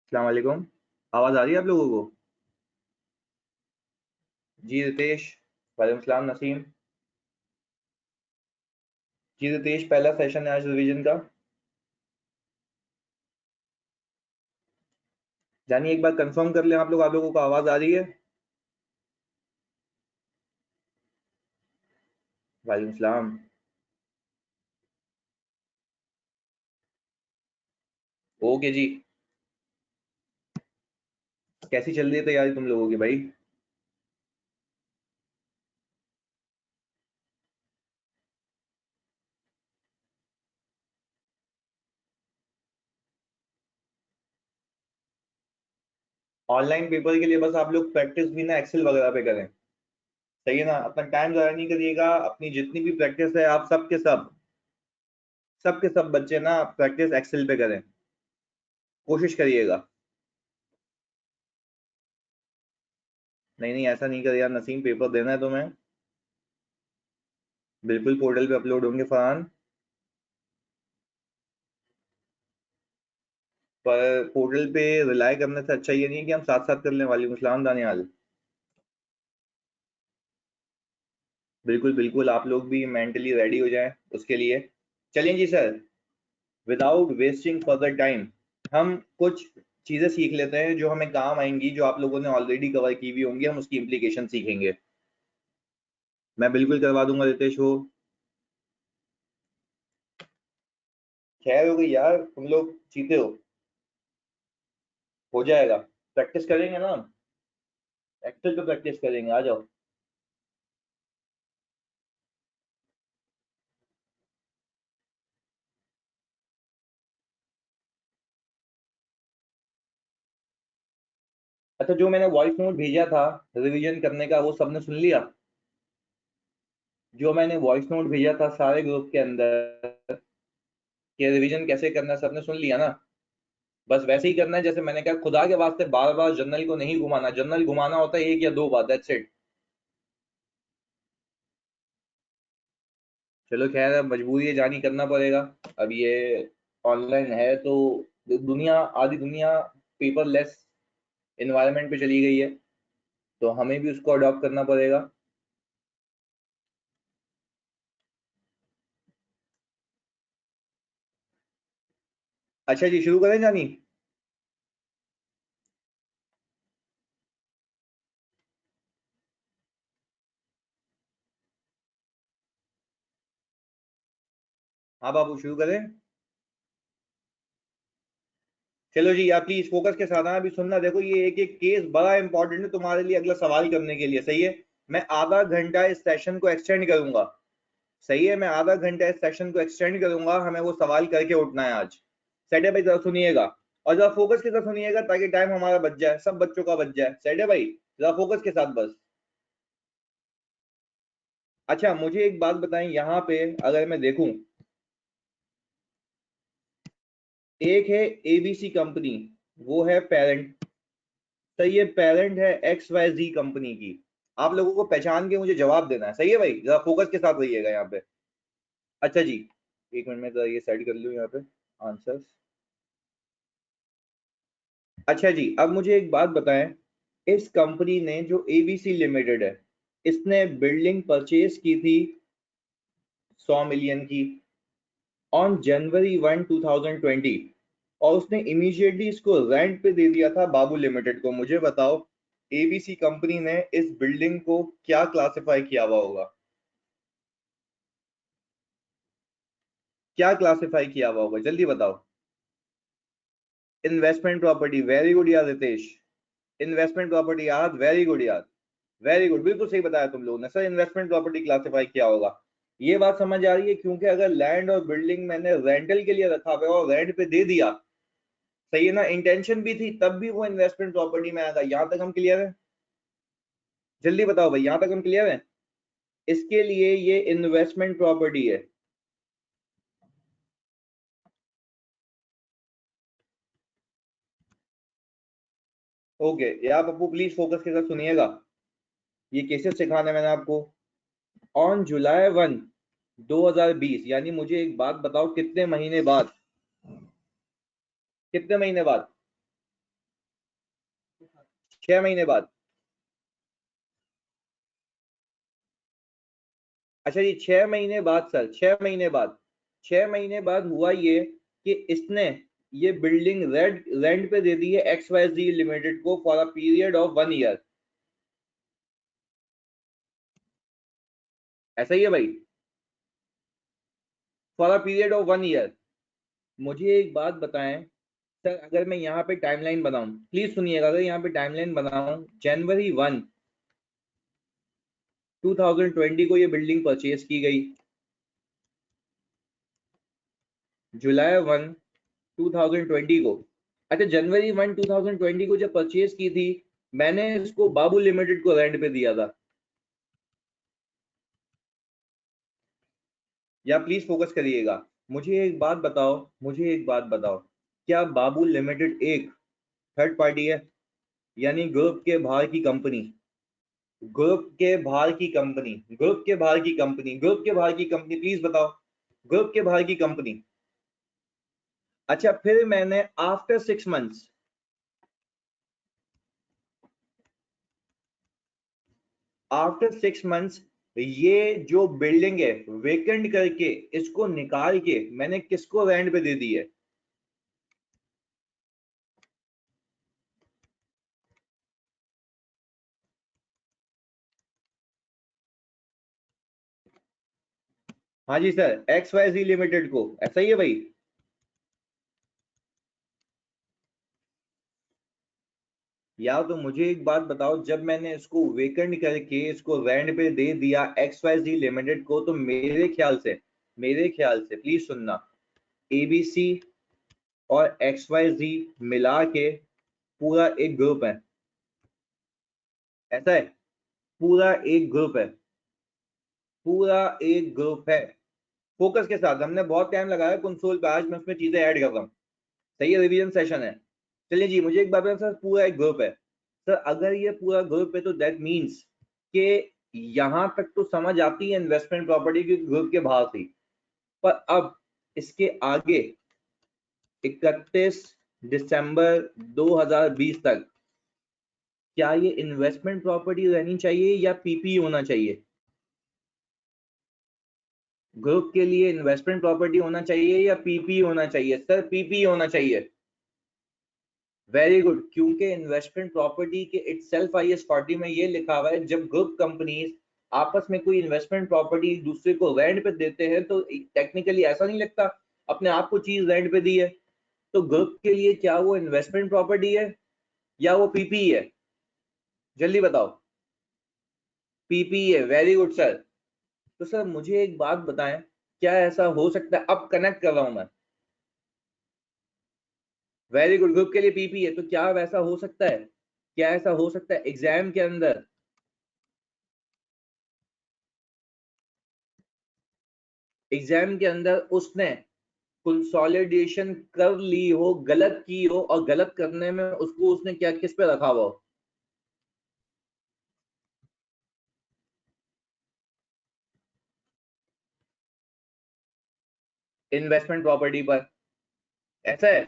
अस्सलाम वालेकुम। आवाज़ आ रही है आप लोगों को? जी रितेश। वालेकुम सलाम नसीम। जी रितेश, पहला सेशन है आज रिवीजन का। जानिए एक बार कंफर्म कर लें आप लोगों को आवाज़ आ रही है? वालेकुम सलाम। ओके जी। कैसी चल रही है तैयारी तुम लोगों की भाई? ऑनलाइन पेपर के लिए बस आप लोग प्रैक्टिस भी ना एक्सेल वगैरह पे करें। सही है ना? अपना टाइम ज़ाया नहीं करिएगा। अपनी जितनी भी प्रैक्टिस है आप सब बच्चे ना प्रैक्टिस एक्सेल पे करें। कोशिश करिएगा। नहीं नहीं, ऐसा नहीं करिएगा नसीम, पेपर देना है तुम्हें। बिल्कुल पोर्टल पे अपलोड होंगे फरहान। पर पोर्टल पे रिलाय करने से अच्छा ये नहीं है कि हम साथ साथ कर लें। वालेकुम सलाम दानियाल। बिल्कुल बिल्कुल, आप लोग भी मेंटली रेडी हो जाएं उसके लिए। चलिए जी sir, without wasting further time हम कुछ चीज़ें सीख लेते हैं जो हमें काम आएंगी, जो आप लोगों ने ऑलरेडी कवर की हुई होंगी। हम उसकी इम्प्लीकेशन सीखेंगे। मैं बिल्कुल करवा दूंगा रितेश वो। खैर हो गई यार, तुम लोग जीते हो जाएगा। प्रैक्टिस करेंगे ना? एक्सेल पे प्रैक्टिस करेंगे, आ जाओ। अच्छा, जो मैंने वॉइस नोट भेजा था रिवीजन करने का, वो सबने सुन लिया? जो मैंने वॉइस नोट भेजा था सारे ग्रुप के अंदर कि रिवीजन कैसे करना है, सबने सुन लिया ना? बस वैसे ही करना है जैसे मैंने कहा। खुदा के वास्ते बार बार जर्नल को नहीं घुमाना। जर्नल घुमाना होता है एक या दो बार, दैट्स इट। चलो खैर, अब मजबूरी है, जानी करना पड़ेगा। अब ये ऑनलाइन है तो दुनिया, आधी दुनिया पेपरलेस इन्वायरमेंट पे चली गई है, तो हमें भी उसको अडॉप्ट करना पड़ेगा। अच्छा जी, शुरू करें जानी? हाँ बाबू, शुरू करें। चलो जी, आप प्लीज फोकस के साथ आना। अभी सुनना, देखो ये एक एक केस बड़ा इंपॉर्टेंट है तुम्हारे लिए अगला सवाल करने के लिए। सही है? मैं आधा घंटा इस सेशन को एक्सटेंड करूंगा। सही है, मैं आधा घंटा इस सेशन को एक्सटेंड करूंगा। हमें वो सवाल करके उठना है आज। सेट है भाई? जरा सुनिएगा और जरा फोकस के साथ सुनिएगा ताकि टाइम हमारा बच जाए, सब बच्चों का बच जाए। सेट है भाई? जरा फोकस के साथ बस। अच्छा, मुझे एक बात बताएं, यहाँ पे अगर मैं देखूं, एक है एबीसी कंपनी, वो है पेरेंट। सही है? पेरेंट है एक्स वाई जी कंपनी की। आप लोगों को पहचान के मुझे जवाब देना है। सही है भाई? जरा फोकस के साथ रहिएगा यहाँ पे। अच्छा जी, एक मिनट में जरा ये सेट कर लूँ यहाँ पे आंसर्स। अच्छा जी, अब मुझे एक बात बताएं। इस कंपनी ने जो एबीसी लिमिटेड है, इसने बिल्डिंग परचेज की थी 100 मिलियन की ऑन जनवरी 1 2020, और उसने इमीडिएटली इसको रेंट पे दे दिया था बाबू लिमिटेड को। मुझे बताओ एबीसी कंपनी ने इस बिल्डिंग को क्या क्लासिफाई किया हुआ होगा? क्या क्लासिफाई किया हुआ होगा, जल्दी बताओ। इन्वेस्टमेंट प्रॉपर्टी, वेरी गुड यार रितेश। इन्वेस्टमेंट प्रॉपर्टी यार, वेरी गुड यार। वेरी गुड, बिल्कुल सही बताया तुम लोगों ने सर। इन्वेस्टमेंट प्रॉपर्टी क्लासिफाई किया होगा। ये बात समझ आ रही है? क्योंकि अगर लैंड और बिल्डिंग मैंने रेंटल के लिए रखा हुआ है और रेंट पे दे दिया, सही है ना, इंटेंशन भी थी, तब भी वो इन्वेस्टमेंट प्रॉपर्टी में आएगा। यहां तक हम क्लियर है? जल्दी बताओ भाई, यहां तक हम क्लियर है? इसके लिए ये इन्वेस्टमेंट प्रॉपर्टी है। ओके यार पप्पू, प्लीज फोकस के साथ सुनिएगा। ये केसेस सिखाने मैंने आपको। ऑन जुलाई 1 2020, यानी मुझे एक बात बताओ, कितने महीने बाद? कितने महीने बाद? 6 महीने बाद। अच्छा जी 6 महीने बाद सर, 6 महीने बाद, 6 महीने बाद हुआ ये कि इसने ये बिल्डिंग रेंट पे दे दी है XYZ लिमिटेड को for a period of 1 year. ऐसा ही है भाई, for a period of 1 year. मुझे एक बात बताएं सर, अगर मैं यहाँ पे टाइमलाइन बनाऊं, प्लीज सुनिएगा, अगर यहाँ पे टाइमलाइन बनाऊं, January 1 2020 को ये बिल्डिंग परचेज की गई, July 1 2020 को, अच्छा January 1 2020 को जब परचेज की थी, मैंने इसको बाबू लिमिटेड को रेंट पे दिया था। या प्लीज फोकस करिएगा, मुझे एक बात बताओ, मुझे एक बात बताओ, क्या बाबू लिमिटेड एक थर्ड पार्टी है, यानी ग्रुप के बाहर की कंपनी, ग्रुप के बाहर की कंपनी, ग्रुप के बाहर की कंपनी, ग्रुप के बाहर की कंपनी, प्लीज बताओ, ग्रुप के बाहर की कंपनी। अच्छा फिर मैंने आफ्टर 6 मंथ्स, आफ्टर 6 मंथ्स ये जो बिल्डिंग है वेकेंट करके इसको निकाल के मैंने किसको रेंट पे दे दी है? हाँ जी सर, XYZ लिमिटेड को। ऐसा ही है भाई? या तो मुझे एक बात बताओ, जब मैंने इसको वेकेंट करके इसको रेंट पे दे दिया XYZ लिमिटेड को, तो मेरे ख्याल से प्लीज सुनना, ABC और XYZ मिला के पूरा एक ग्रुप है। ऐसा है, पूरा एक ग्रुप है, पूरा एक ग्रुप है। फोकस के साथ, हमने बहुत टाइम लगाया कंसोल पे, आज मैं उसमें चीजें ऐड कर रहा हूँ। सही है, रिवीजन सेशन है। चलिए जी, मुझे एक बात बताओ सर, पूरा एक ग्रुप है सर, अगर ये पूरा ग्रुप है तो दैट मीन्स कि यहां तक तो समझ आती है इन्वेस्टमेंट प्रॉपर्टी की ग्रुप के बाहर थी, पर अब इसके आगे 31 दिसंबर 2020 तक क्या ये इन्वेस्टमेंट प्रॉपर्टी रहनी चाहिए या पीपी होना चाहिए? ग्रुप के लिए इन्वेस्टमेंट प्रॉपर्टी होना चाहिए या पीपी होना चाहिए? सर पीपी होना चाहिए। वेरी गुड, क्योंकि इन्वेस्टमेंट प्रॉपर्टी के इटसेल्फ IS 40 में ये लिखा हुआ है, जब ग्रुप कंपनीज आपस में कोई इन्वेस्टमेंट प्रॉपर्टी दूसरे को रेंट पे देते हैं तो टेक्निकली ऐसा नहीं लगता अपने आप को चीज रेंट पे दी है? तो ग्रुप के लिए क्या वो इन्वेस्टमेंट प्रॉपर्टी है या वो पीपी है? जल्दी बताओ। पीपी है, वेरी गुड सर। तो सर मुझे एक बात बताएं, क्या ऐसा हो सकता है, अब कनेक्ट कर रहा हूं मैं, वेरी गुड, ग्रुप के लिए पीपी है, तो क्या वैसा हो सकता है, क्या ऐसा हो सकता है एग्जाम के अंदर, एग्जाम के अंदर उसने कंसोलिडेशन कर ली हो, गलत की हो, और गलत करने में उसको उसने क्या किस पे रखा हुआ हो? इन्वेस्टमेट प्रॉपर्टी पर। ऐसा है,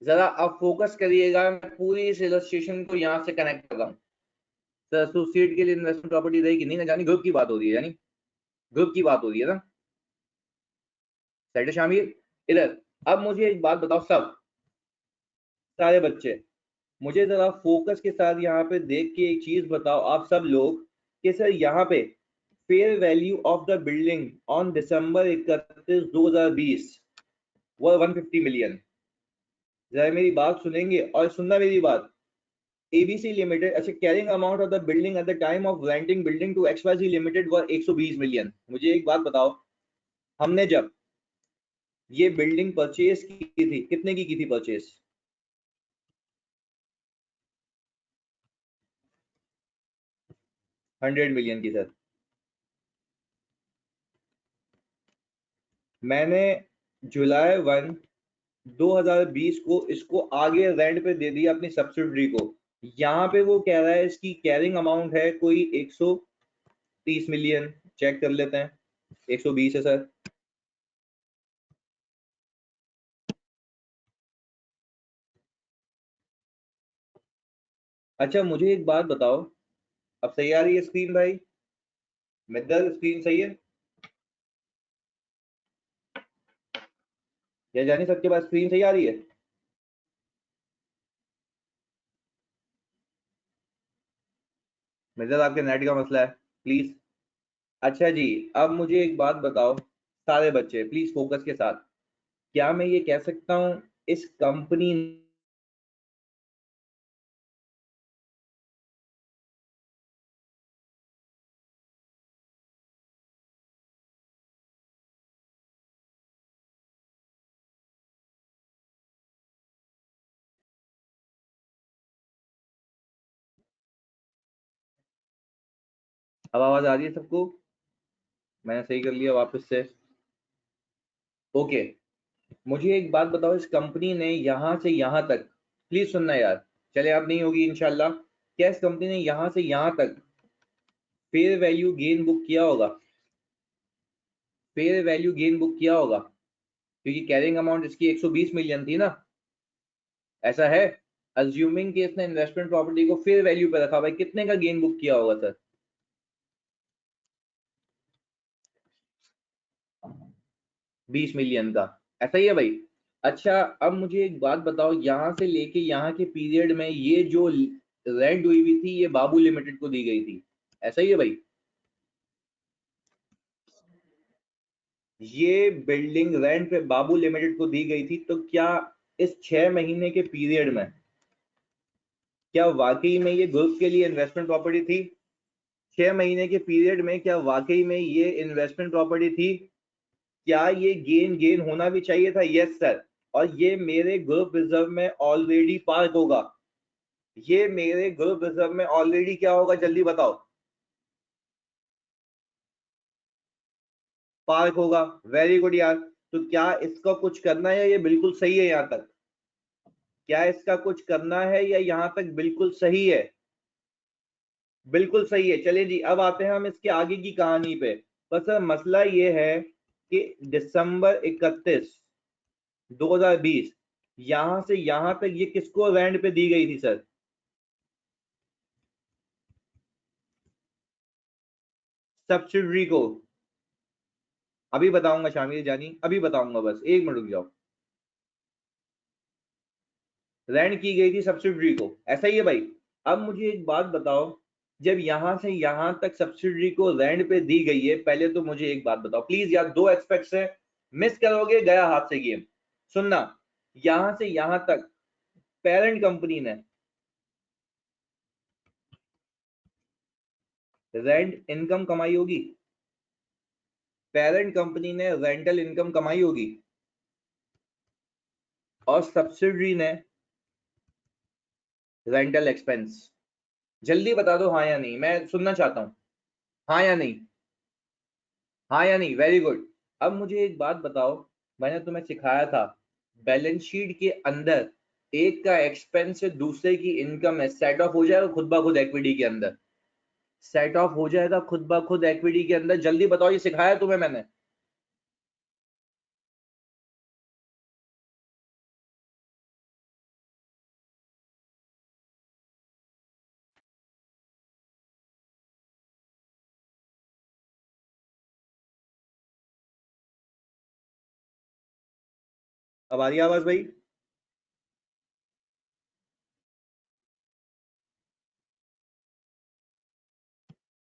जरा आप फोकस करिएगा, मैं पूरी इस इलस्ट्रेशन को यहाँ से कनेक्ट कर रहा हूँ। तो एसोसिएट के लिए इन्वेस्टमेंट प्रॉपर्टी रहेगी नहीं ना, जानी ग्रुप की बात हो रही है, यानी ग्रुप की बात हो रही है ना, सैटर शामिल इधर। अब मुझे एक बात बताओ सब, सारे बच्चे, मुझे जरा फोकस के साथ यहाँ पे देख के एक चीज बताओ आप सब लोग, कि सर यहाँ पे fair value of the building on December 31, 2020 वो 150 मिलियन। जरा मेरी बात सुनेंगे और सुनना मेरी बात। ABC लिमिटेड, अच्छा carrying amount of the building at the time of renting building to XYZ limited were 120 million. मुझे एक बात बताओ, हमने जब ये बिल्डिंग परचेज की थी, कितने की थी परचेज? 100 मिलियन की सर। मैंने July 1 2020 को इसको आगे रेंट पे दे दिया अपनी सब्सिडरी को। यहाँ पे वो कह रहा है इसकी कैरिंग अमाउंट है कोई 130 मिलियन। चेक कर लेते हैं, 120 है सर। अच्छा मुझे एक बात बताओ, अब सही आ रही है स्क्रीन भाई? मिद्दल स्क्रीन सही है या जानी, सबके पास स्क्रीन सही आ रही है? मिद्दल आपके नेट का मसला है प्लीज। अच्छा जी, अब मुझे एक बात बताओ सारे बच्चे प्लीज फोकस के साथ, क्या मैं ये कह सकता हूँ इस कंपनी, अब आवाज आ रही है सबको? मैंने सही कर लिया वापस से। ओके, मुझे एक बात बताओ, इस कंपनी ने यहां से यहां तक, प्लीज सुनना यार, चले आप नहीं होगी इंशाल्लाह, क्या इस कंपनी ने यहां से यहां तक फेयर वैल्यू गेन बुक किया होगा? फेयर वैल्यू गेन बुक किया होगा, क्योंकि कैरिंग अमाउंट इसकी 120 मिलियन थी ना, ऐसा है? अज्यूमिंग कि इसने इन्वेस्टमेंट प्रॉपर्टी को फेयर वैल्यू पे रखा, भाई कितने का गेन बुक किया होगा सर? 20 मिलियन का, ऐसा ही है भाई? अच्छा अब मुझे एक बात बताओ, यहां से लेके यहाँ के पीरियड में ये जो रेंट हुई हुई थी ये बाबू लिमिटेड को दी गई थी, ऐसा ही है भाई? ये बिल्डिंग रेंट पे बाबू लिमिटेड को दी गई थी, तो क्या इस 6 महीने के पीरियड में क्या वाकई में ये ग्रुप के लिए इन्वेस्टमेंट प्रॉपर्टी थी? 6 महीने के पीरियड में क्या वाकई में ये इन्वेस्टमेंट प्रॉपर्टी थी? क्या ये गेन गेन होना भी चाहिए था? Yes sir. और ये मेरे ग्रुप रिजर्व में ऑलरेडी पार्क होगा, ये मेरे ग्रुप रिजर्व में ऑलरेडी क्या होगा जल्दी बताओ? पार्क होगा। वेरी गुड यार। तो क्या इसका कुछ करना है या ये बिल्कुल सही है यहां तक? क्या इसका कुछ करना है या यहां तक बिल्कुल सही है? बिल्कुल सही है। चलिए जी, अब आते हैं हम इसके आगे की कहानी पे। पर सर मसला ये है कि दिसंबर 31, 2020 यहां से यहां तक ये किसको रेंट पे दी गई थी सर? सब्सिडरी को। अभी बताऊंगा शामिल जानी, अभी बताऊंगा, बस 1 मिनट रुक जाओ। रेंट की गई थी सब्सिडरी को, ऐसा ही है भाई? अब मुझे एक बात बताओ, जब यहां से यहां तक सब्सिडरी को रेंट पे दी गई है, पहले तो मुझे एक बात बताओ प्लीज यार, दो एस्पेक्ट्स है, मिस करोगे गया हाथ से गेम। सुनना, यहां से यहां तक पेरेंट कंपनी ने रेंट इनकम कमाई होगी, पेरेंट कंपनी ने रेंटल इनकम कमाई होगी, और सब्सिडरी ने रेंटल एक्सपेंस। जल्दी बता दो हाँ या नहीं, मैं सुनना चाहता हूं। हाँ या नहीं? हाँ या नहीं? Very good. अब मुझे एक बात बताओ, मैंने तुम्हें सिखाया था बैलेंस शीट के अंदर एक का एक्सपेंस से दूसरे की इनकम है सेट ऑफ हो जाएगा खुद ब खुद इक्विटी के अंदर, सेट ऑफ हो जाएगा खुद ब खुद इक्विटी के अंदर। जल्दी बताओ, ये सिखाया तुम्हें मैंने? अब आ रही है आवाज भाई?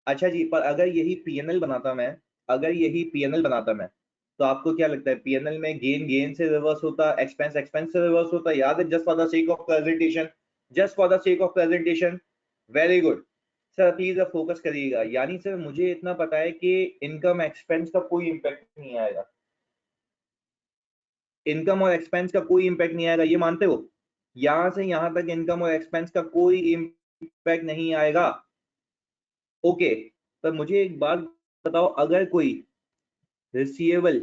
अच्छा जी, पर अगर यही पीएनएल बनाता मैं, अगर यही पीएनएल बनाता मैं, तो आपको क्या लगता है पीएनएल में गेन गेन से रिवर्स होता, एक्सपेंस एक्सपेंस से रिवर्स होता? याद है? Just for the sake of presentation, just for the sake of presentation. Very good. Sir please अब फोकस करिएगा, यानी सर मुझे इतना पता है कि इनकम एक्सपेंस का कोई इम्पैक्ट नहीं आएगा, इनकम और एक्सपेंस का कोई इम्पैक्ट नहीं आएगा, ये मानते हो? यहां से यहां तक इनकम और एक्सपेंस का कोई इम्पैक्ट नहीं आएगा। ओके, तो मुझे एक बात बताओ, अगर कोई रिसीवेबल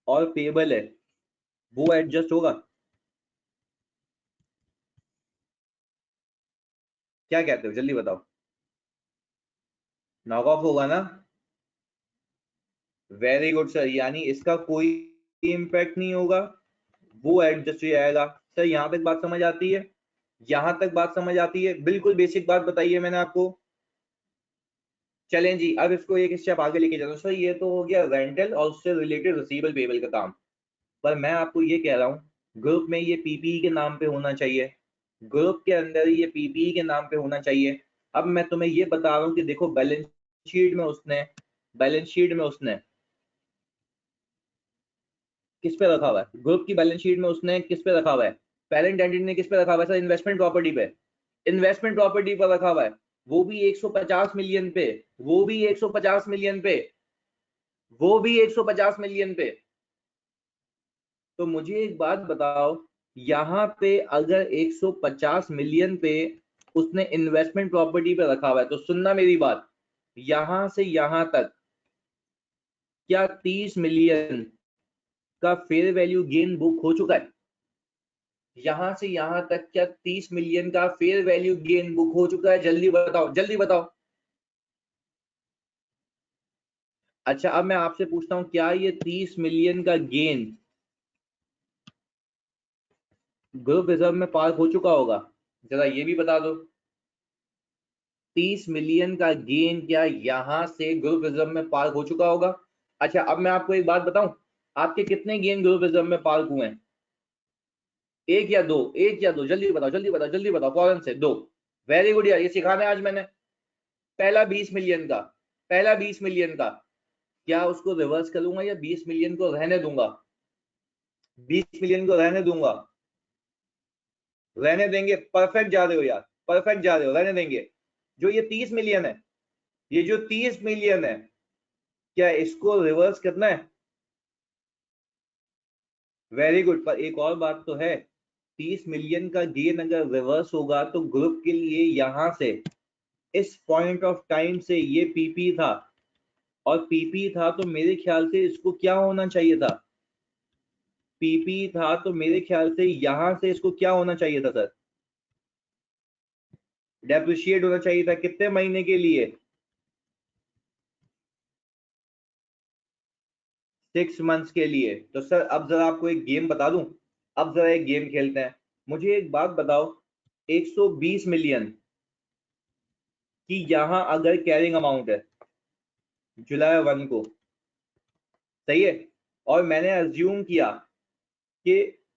और पेबल है वो एडजस्ट होगा? क्या कहते हो जल्दी बताओ? नॉक ऑफ होगा ना? वेरी गुड सर, यानी इसका कोई इम्पैक्ट नहीं होगा, वो एडजस्ट हो जाएगा। सर यहाँ तक बात समझ आती है? यहां तक बात समझ आती है? बिल्कुल बेसिक बात बताइए मैंने आपको। चलें जी, अब इसको एक स्टेप आगे लेके चलो। सर ये तो हो गया रेंटल और उससे रिलेटेड रिसीवेबल पेबल का काम, पर मैं आपको ये कह रहा हूँ ग्रुप में ये पीपीई के नाम पे होना चाहिए, ग्रुप के अंदर ये पीपीई के नाम पे होना चाहिए। अब मैं तुम्हें ये बता रहा हूँ कि देखो बैलेंस शीट में उसने किस पे रखा हुआ है? ग्रुप की बैलेंस शीट में उसने किस पे रखा हुआ है? पेरेंट एंटिटी ने किस पे रखा हुआ है सर? इन्वेस्टमेंट प्रॉपर्टी पे। इन्वेस्टमेंट प्रॉपर्टी पर रखा हुआ है, वो भी 150 मिलियन पे, वो भी 150 मिलियन पे, वो भी 150 मिलियन पे। तो मुझे एक बात बताओ, यहाँ पे अगर 150 मिलियन पे उसने इन्वेस्टमेंट प्रॉपर्टी पे रखा हुआ है, तो सुनना मेरी बात, यहां से यहां तक क्या 30 मिलियन का फेयर वैल्यू गेन बुक हो चुका है? यहां से यहां तक क्या 30 मिलियन का फेयर वैल्यू गेन बुक हो चुका है? जल्दी बताओ, जल्दी बताओ। अच्छा, अब मैं आपसे पूछता हूं, क्या ये 30 मिलियन का गेन ग्रुप रिजर्व में पार्क हो चुका होगा? जरा ये भी बता दो। 30 मिलियन का गेन क्या यहां से ग्रुप रिजर्व में पार्क हो चुका होगा? अच्छा, अब मैं आपको एक बात बताऊं, आपके कितने गेन ग्रुप रिजर्व में पार्क हुए हैं? एक या दो? एक या दो? जल्दी बताओ, जल्दी बताओ, जल्दी बताओ, फौरन से दो। वेरी गुड यार, ये सिखाना है आज मैंने। पहला 20 मिलियन का, पहला 20 मिलियन का, क्या उसको रिवर्स करूंगा या 20 मिलियन को रहने दूंगा? 20 मिलियन को रहने दूंगा? रहने देंगे, परफेक्ट जा रहे हो यार, परफेक्ट जा रहे हो, रहने देंगे। जो ये 30 मिलियन है, ये जो 30 मिलियन है, क्या इसको रिवर्स करना है? Very good. पर एक और बात तो है, 30 मिलियन का गेन अगर रिवर्स होगा तो ग्रुप के लिए यहां से इस पॉइंट ऑफ टाइम से ये पीपी था, और पीपी था तो मेरे ख्याल से इसको क्या होना चाहिए था? पीपी था तो मेरे ख्याल से यहां से इसको क्या होना चाहिए था सर? डेप्रिशिएट होना चाहिए था। कितने महीने के लिए? 6 मंथ्स के लिए। तो सर अब जरा आपको एक गेम बता दूं, अब जरा एक गेम खेलते हैं। मुझे एक बात बताओ, 120 मिलियन की यहां अगर कैरिंग अमाउंट है जुलाई 1 को, सही है, और मैंने अज्यूम किया कि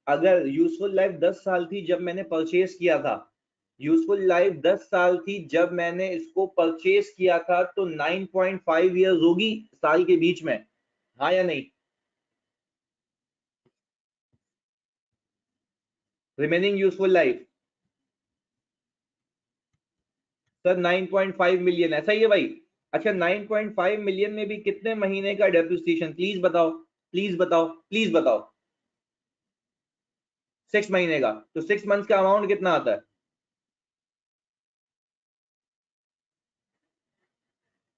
अगर यूजफुल लाइफ 10 साल थी जब मैंने परचेज किया था, यूजफुल लाइफ 10 साल थी जब मैंने इसको परचेज किया था, तो 9.5 ईयर्स होगी साल के बीच में, हाँ या नहीं? Remaining useful life sir 9.5 million, ऐसा ही है भाई? अच्छा, 9.5 मिलियन में भी कितने महीने का डेप्रिसिएशन, प्लीज बताओ, प्लीज बताओ, प्लीज बताओ। 6 महीने का, तो 6 मंथ्स का अमाउंट कितना आता है?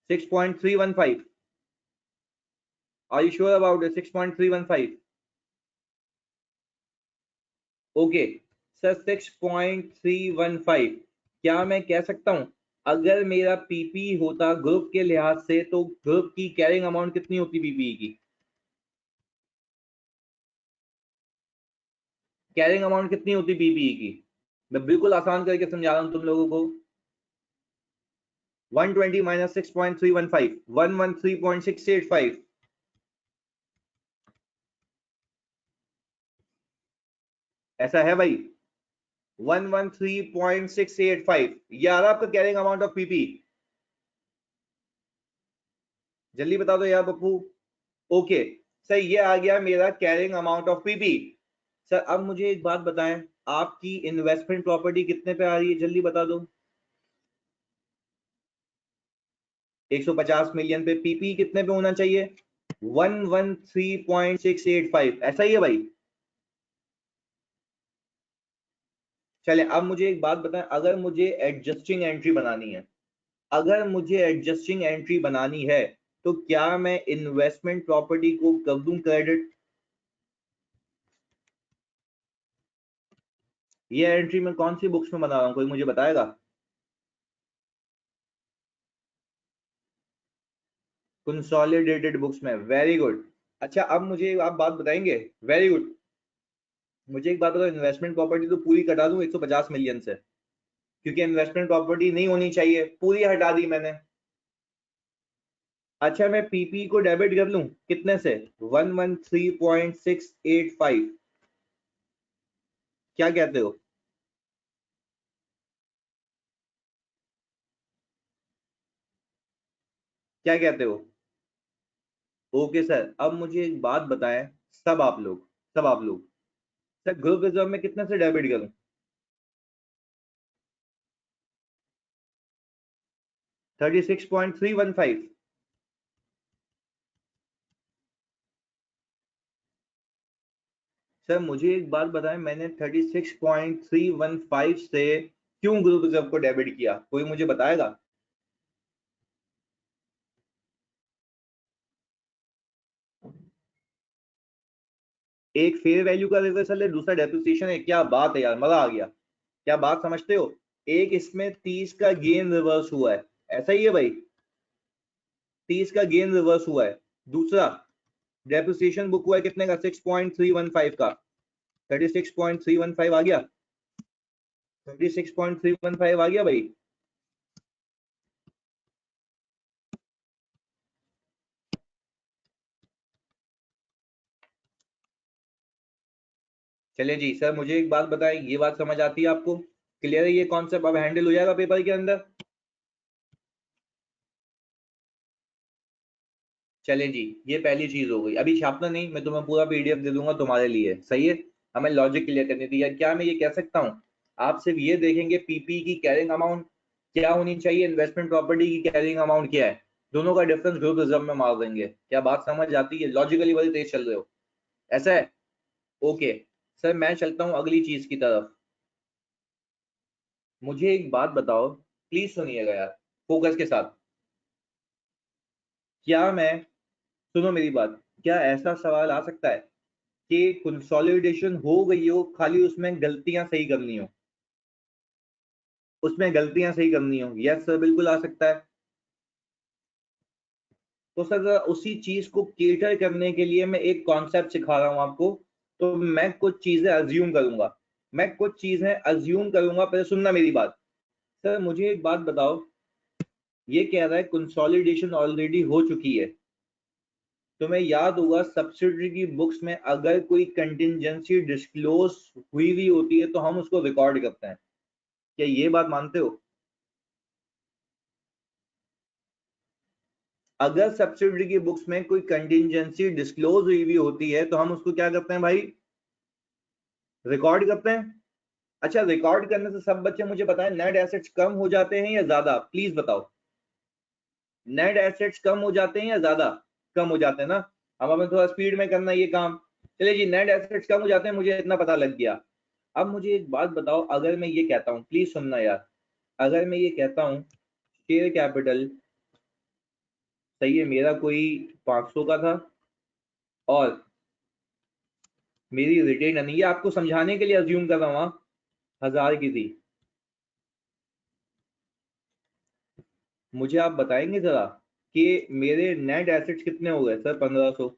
6.315। Are you sure about it? 6.315? Okay sir, 6.315। क्या मैं कह सकता हूं अगर मेरा पीपी होता ग्रुप के लिहाज से, तो ग्रुप की कैरिंग अमाउंट कितनी होती पीपी की? कैरिंग अमाउंट कितनी होती पीपी की? मैं बिल्कुल आसान करके समझा रहा हूं तुम लोगों को। 120 माइनस 6.315, 113.685। ऐसा है भाई? 113.685 यार आपका कैरिंग अमाउंट ऑफ पीपी। जल्दी बता दो यार पप्पू। ओके सर, ये आ गया मेरा carrying amount of PP. Sir अब मुझे एक बात बताएं, आपकी इन्वेस्टमेंट प्रॉपर्टी कितने पे आ रही है? जल्दी बता दो। 150 मिलियन पे। पीपी कितने पे होना चाहिए? 113.685, ऐसा ही है भाई? चले, अब मुझे एक बात बताएं, अगर मुझे एडजस्टिंग एंट्री बनानी है, अगर मुझे एडजस्टिंग एंट्री बनानी है, तो क्या मैं इन्वेस्टमेंट प्रॉपर्टी को कर दूं क्रेडिट? ये एंट्री मैं कौन सी बुक्स में बना रहा हूं, कोई मुझे बताएगा? कंसोलिडेटेड बुक्स में। Very good. अच्छा, अब मुझे आप बात बताएंगे, वेरी गुड, मुझे एक बात बताओ, इन्वेस्टमेंट प्रॉपर्टी तो पूरी कटा दूं 150 मिलियन से, क्योंकि इन्वेस्टमेंट प्रॉपर्टी नहीं होनी चाहिए, पूरी हटा दी मैंने। अच्छा मैं पीपी को डेबिट कर लूं कितने से, 113.685, क्या कहते हो? क्या कहते हो? ओके सर, अब मुझे एक बात बताएं, सब आप लोग सर, ग्रुप रिजर्व में कितने से डेबिट करूं? 36.315। सर मुझे एक बात बताएं, मैंने 36.315 से क्यों ग्रुप रिजर्व को डेबिट किया, कोई मुझे बताएगा? एक फेयर वैल्यू का रिवर्सल है, दूसरा डेप्रिसिएशन है, क्या बात है यार, मजा आ गया। क्या बात समझते हो? एक इसमें 30 का गेन रिवर्स हुआ है, ऐसा ही है भाई, 30 का गेन रिवर्स हुआ है। दूसरा डेप्रिसिएशन बुक हुआ है कितने का, 6.315 का, 36.315 आ गया, 36.315 आ गया भाई। चलिए जी सर, मुझे एक बात बताएं, ये बात समझ आती है आपको, क्लियर है ये कॉन्सेप्ट, अब हैंडल हो जाएगा पेपर के अंदर? चले जी, ये पहली चीज हो गई, अभी छापना नहीं, मैं तुम्हें पूरा पीडीएफ दे दूंगा तुम्हारे लिए, सही है? हमें लॉजिक क्लियर करनी थी यार, क्या मैं ये कह सकता हूँ आप सिर्फ ये देखेंगे पीपी की कैरिंग अमाउंट क्या होनी चाहिए, इन्वेस्टमेंट प्रॉपर्टी की कैरिंग अमाउंट क्या है, दोनों का डिफरेंस ग्रुप रिजर्व में मार देंगे, क्या बात समझ आती है? लॉजिकली बड़ी तेज चल रहे हो, ऐसा है? ओके सर, मैं चलता हूँ अगली चीज की तरफ। मुझे एक बात बताओ, प्लीज सुनिएगा यार, फोकस के साथ। क्या मैं, सुनो मेरी बात, क्या ऐसा सवाल आ सकता है कि कंसोलिडेशन हो गई हो, खाली उसमें गलतियां सही करनी हो, उसमें गलतियां सही करनी हो? यस सर, बिल्कुल आ सकता है। तो सर उसी चीज को केटर करने के लिए मैं एक कॉन्सेप्ट सिखा रहा हूं आपको। तो मैं कुछ चीजें अज्यूम करूंगा, पहले सुनना मेरी बात। सर मुझे एक बात बताओ, ये कह रहा है कंसोलिडेशन ऑलरेडी हो चुकी है, तुम्हें याद होगा सब्सिडरी की बुक्स में अगर कोई कंटिजेंसी डिस्क्लोज हुई हुई होती है तो हम उसको रिकॉर्ड करते हैं, क्या ये बात मानते हो? अगर सब्सिडरी की बुक्स में कोई कंटिजेंसी डिस्क्लोज हुई हुई होती है तो हम उसको क्या करते हैं भाई, रिकॉर्ड करते हैं। अच्छा, रिकॉर्ड करने से सब बच्चे मुझे बताएं, नेट एसेट्स कम हो जाते हैं या ज्यादा, प्लीज बताओ। नेट एसेट्स कम हो जाते हैं या ज्यादा? कम हो जाते हैं ना। अब हमें थोड़ा स्पीड में करना है ये काम। चलिए जी, नेट एसेट्स कम हो जाते हैं, मुझे इतना पता लग गया। अब मुझे एक बात बताओ, अगर मैं ये कहता हूँ, प्लीज सुनना यार, अगर मैं ये कहता हूँ शेयर कैपिटल, सही है, मेरा कोई 500 का था और मेरी रिटेन अर्निंग, ये आपको समझाने के लिए अज्यूम कर रहा हूँ, 1000 की थी। मुझे आप बताएंगे जरा कि मेरे नेट एसेट्स कितने हो गए सर? 1500।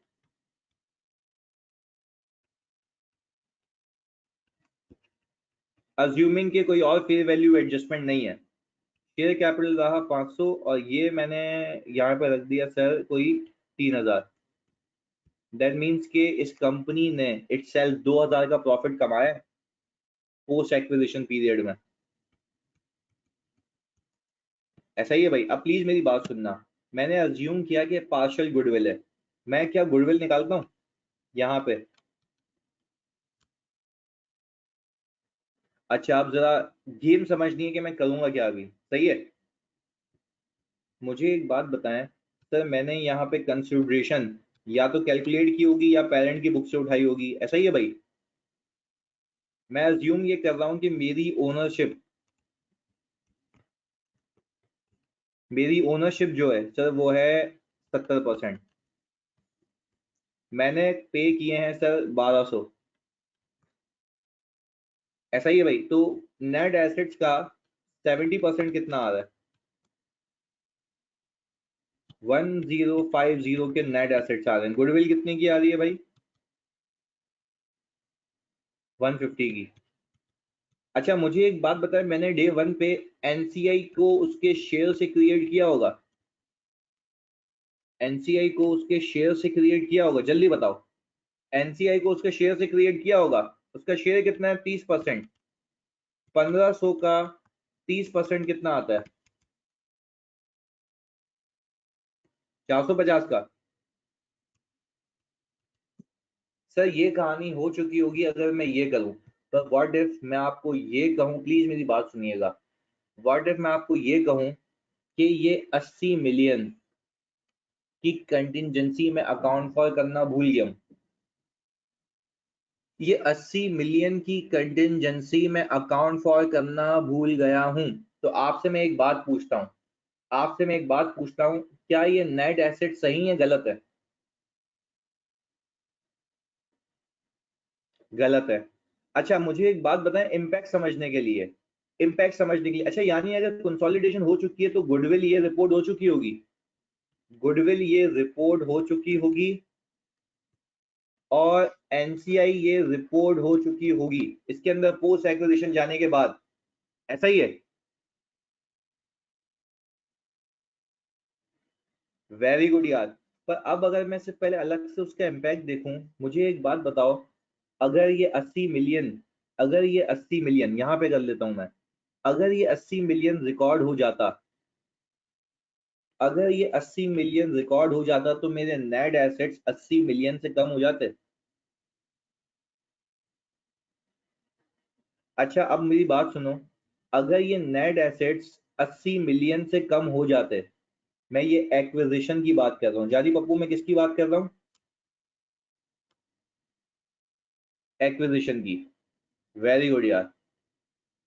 अज्यूमिंग के कोई और फेयर वैल्यू एडजस्टमेंट नहीं है, शेयर कैपिटल रहा 500 और ये मैंने यहाँ पे रख दिया सर कोई 3000। दैट मीन्स कि इस कंपनी ने इटसेल्फ 2000 का प्रॉफिट कमाया पोस्ट एक्विजिशन पीरियड में, ऐसा ही है भाई। अब प्लीज मेरी बात सुनना, मैंने अज्यूम किया कि पार्शियल गुडविल है, मैं क्या गुडविल निकालता हूँ यहाँ पे? अच्छा आप जरा गेम समझनी है कि मैं करूंगा क्या अभी, सही है? मुझे एक बात बताएं सर, मैंने यहाँ पे कंसिडरेशन या तो कैलकुलेट की होगी या पेरेंट की बुक से उठाई होगी, ऐसा ही है भाई? मैं अज्यूम ये कर रहा हूँ कि मेरी ओनरशिप जो है सर वो है 70%। मैंने पे किए हैं सर 1200, ऐसा ही है भाई? तो नेट एसेट्स का 70% कितना आ रहा है? 1050 के नेट एसेट्स आ रहे हैं। गुडविल कितने की आ रही है भाई? 150 की। अच्छा मुझे एक बात बताएं, मैंने डे 1 पे एनसीआई को उसके शेयर से क्रिएट किया होगा? एनसीआई को उसके शेयर से क्रिएट किया होगा? जल्दी बताओ। एनसीआई को उसके शेयर से क्रिएट किया होगा? उसका शेयर कितना है? 30%। 1500 का 30% कितना आता है? 450 का। सर ये कहानी हो चुकी होगी अगर मैं ये करूं, पर व्हाट इफ मैं आपको ये कहूं, प्लीज मेरी बात सुनिएगा। व्हाट इफ मैं आपको ये कहूं कि ये 80 मिलियन की कंटिजेंसी में अकाउंट फॉर करना भूल गया हूं। ये 80 मिलियन की कंटिजेंसी में अकाउंट फॉर करना भूल गया हूं। तो आपसे मैं एक बात पूछता हूं, क्या ये नेट एसेट सही है गलत है? गलत है। अच्छा मुझे एक बात बताएं, इम्पैक्ट समझने के लिए, अच्छा यानी अगर कंसोलिडेशन हो चुकी है तो गुडविल ये रिपोर्ट हो चुकी होगी, गुडविल ये रिपोर्ट हो चुकी होगी, और एनसीआई ये रिपोर्ट हो चुकी होगी इसके अंदर पोस्ट एक्विजिशन जाने के बाद। ऐसा ही है? वेरी गुड यार। पर अब अगर मैं सिर्फ पहले अलग से उसका इम्पैक्ट देखूं, मुझे एक बात बताओ, अगर ये 80 मिलियन, अगर ये 80 मिलियन यहां पे कर लेता हूं मैं, अगर ये 80 मिलियन रिकॉर्ड हो जाता, अगर ये 80 मिलियन रिकॉर्ड हो जाता तो मेरे नेट एसेट्स 80 मिलियन से कम हो जाते। अच्छा अब मेरी बात सुनो, अगर ये नेट एसेट्स 80 मिलियन से कम हो जाते, मैं ये एक्विजिशन की बात कर रहा हूँ जानी पप्पू, मैं किसकी बात कर रहा हूँ? एक्विजिशन की। वेरी गुड यार,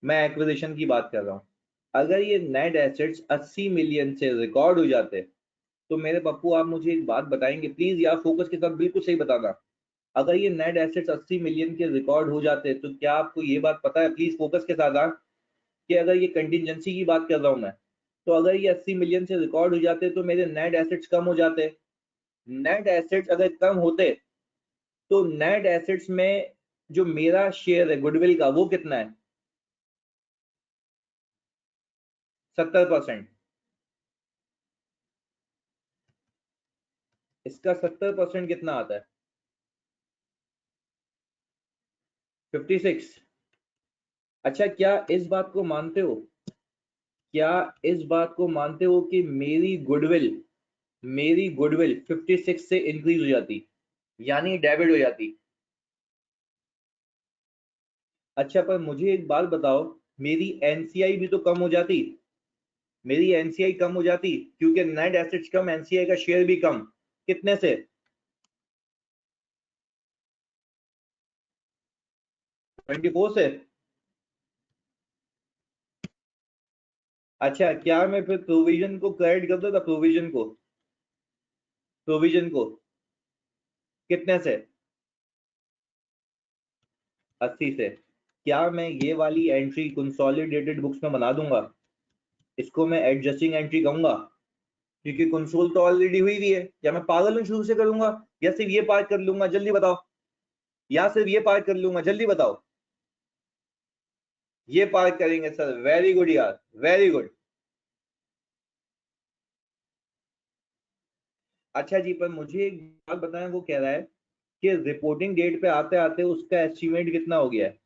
मैं एक्विजिशन की बात कर रहा हूँ। अगर ये नेट एसेट्स 80 मिलियन से रिकॉर्ड हो जाते, तो मेरे पप्पू आप मुझे एक बात बताएंगे प्लीज यार, फोकस के साथ बिल्कुल सही बताना। अगर ये नेट एसेट्स 80 मिलियन के रिकॉर्ड हो जाते तो क्या आपको ये बात पता है, प्लीज फोकस के साथ, कि अगर ये कंटिजेंसी की बात कर रहा हूं मैं, तो अगर ये 80 मिलियन से रिकॉर्ड हो जाते तो मेरे नेट एसेट्स कम हो जाते। नेट एसेट्स अगर कम होते तो नेट एसेट्स में जो मेरा शेयर है गुडविल का वो कितना है? 70%। इसका 70% कितना आता है? 56। अच्छा क्या इस बात को मानते हो, क्या इस बात को मानते हो कि मेरी गुडविल 56 से इंक्रीज हो जाती, यानी डेबिट हो जाती? अच्छा पर मुझे एक बात बताओ, मेरी एनसीआई भी तो कम हो जाती, मेरी एनसीआई कम हो जाती, क्योंकि नेट एसेट्स कम, एनसीआई का शेयर भी कम। कितने से? 24 से। अच्छा क्या मैं फिर प्रोविजन को क्रेडिट कर देता, प्रोविजन को कितने से? 80 से। क्या मैं ये वाली एंट्री कंसोलिडेटेड बुक्स में बना दूंगा? इसको मैं एडजस्टिंग एंट्री कहूंगा, क्योंकि कंसोल तो ऑलरेडी हुई हुई है। या मैं पागल हूं, शुरू से करूंगा, या सिर्फ ये पार्ट कर लूंगा? जल्दी बताओ, या सिर्फ ये पार्ट कर लूंगा? जल्दी बताओ। ये पार्ट करेंगे सर, वेरी गुड यार, वेरी गुड। अच्छा जी, पर मुझे एक बात बताएं, वो कह रहा है कि रिपोर्टिंग डेट पे आते आते उसका एस्टिमेट कितना हो गया है?